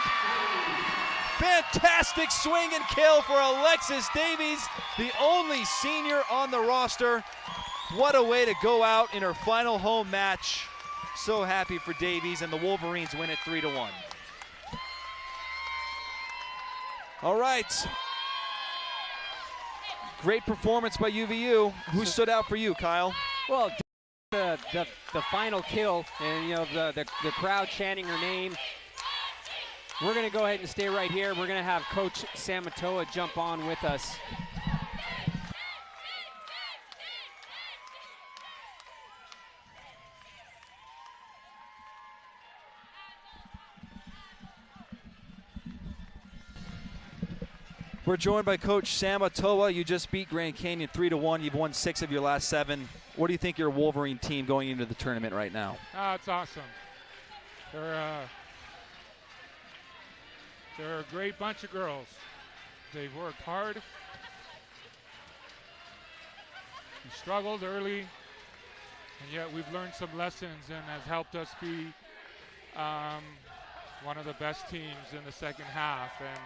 Fantastic swing and kill for Alexis Davies, the only senior on the roster. What a way to go out in her final home match. So happy for Davies, and the Wolverines win it 3-1. All right. Great performance by UVU. Who stood out for you, Kyle? Well, the final kill, and you know the crowd chanting her name. We're going to go ahead and stay right here. We're going to have Coach Samatoa jump on with us. We're joined by Coach Samatoa. You just beat Grand Canyon 3-1. You've won 6 of your last 7. What do you think your Wolverine team going into the tournament right now? It's awesome. They're a great bunch of girls. They've worked hard. We struggled early, and yet we've learned some lessons and has helped us be one of the best teams in the second half. And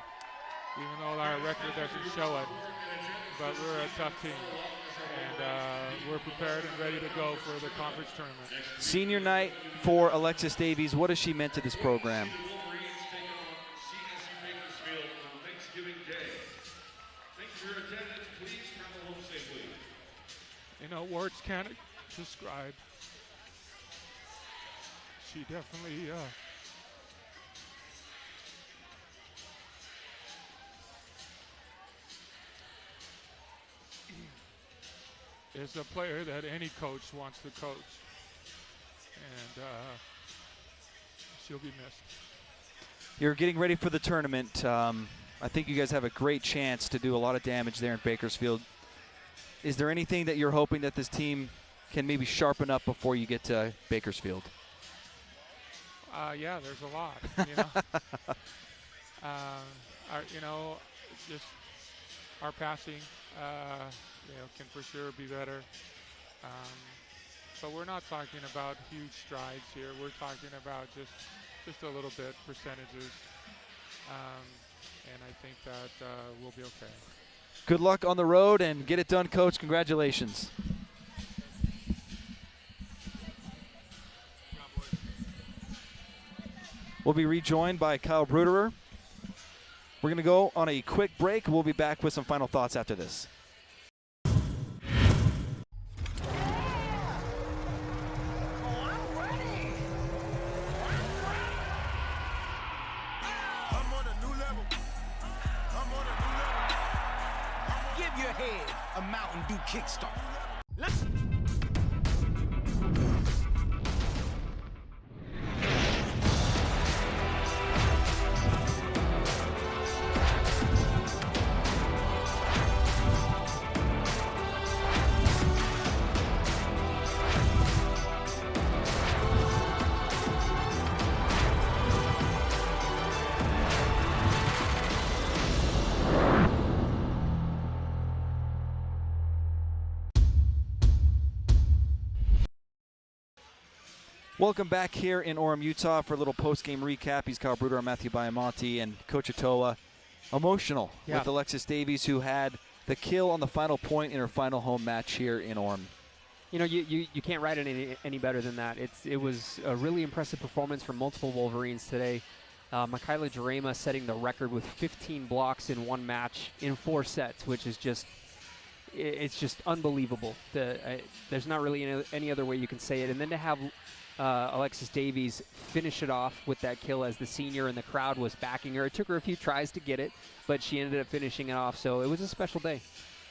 even though our record doesn't show it, but we're a tough team. And we're prepared and ready to go for the conference tournament. Senior night for Alexis Davies. What has she meant to this program? You know, words can't describe. She definitely is a player that any coach wants to coach, and she'll be missed. You're getting ready for the tournament. I think you guys have a great chance to do a lot of damage there in Bakersfield. Is there anything that you're hoping that this team can maybe sharpen up before you get to Bakersfield? Yeah, there's a lot. Just our passing, can for sure be better. But we're not talking about huge strides here. We're talking about just a little bit percentages, and I think that we'll be okay. Good luck on the road and get it done, Coach. Congratulations. We'll be rejoined by Kyle Bruderer. We're going to go on a quick break. We'll be back with some final thoughts after this. Give your head a Mountain Dew kickstart. Welcome back here in Orem, Utah for a little post-game recap. He's Kyle Bruder, Matthew Biamonte, and Coach Atoa. Emotional with Alexis Davies, who had the kill on the final point in her final home match here in Orem. You know, you can't write it any better than that. It was a really impressive performance from multiple Wolverines today. Michaela Jarema setting the record with 15 blocks in one match in 4 sets, which is just unbelievable. There's not really any other way you can say it. And then to have Alexis Davies finish it off with that kill as the senior, and the crowd was backing her. It took her a few tries to get it, but she ended up finishing it off. So it was a special day.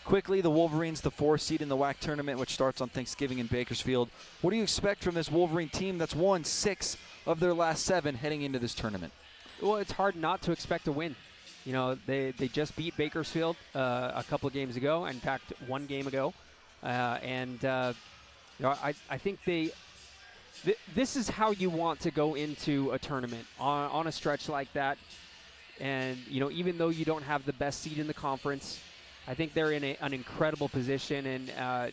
Quickly, the Wolverines, the 4 seed in the WAC tournament, which starts on Thanksgiving in Bakersfield. What do you expect from this Wolverine team that's won 6 of their last 7 heading into this tournament? Well, it's hard not to expect a win. You know, they just beat Bakersfield a couple of games ago. In fact, 1 game ago. You know, I think this is how you want to go into a tournament on a stretch like that. And, you know, even though you don't have the best seed in the conference, I think they're in an incredible position. And I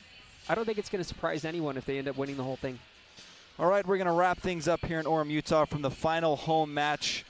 don't think it's going to surprise anyone if they end up winning the whole thing. All right, we're going to wrap things up here in Orem, Utah from the final home match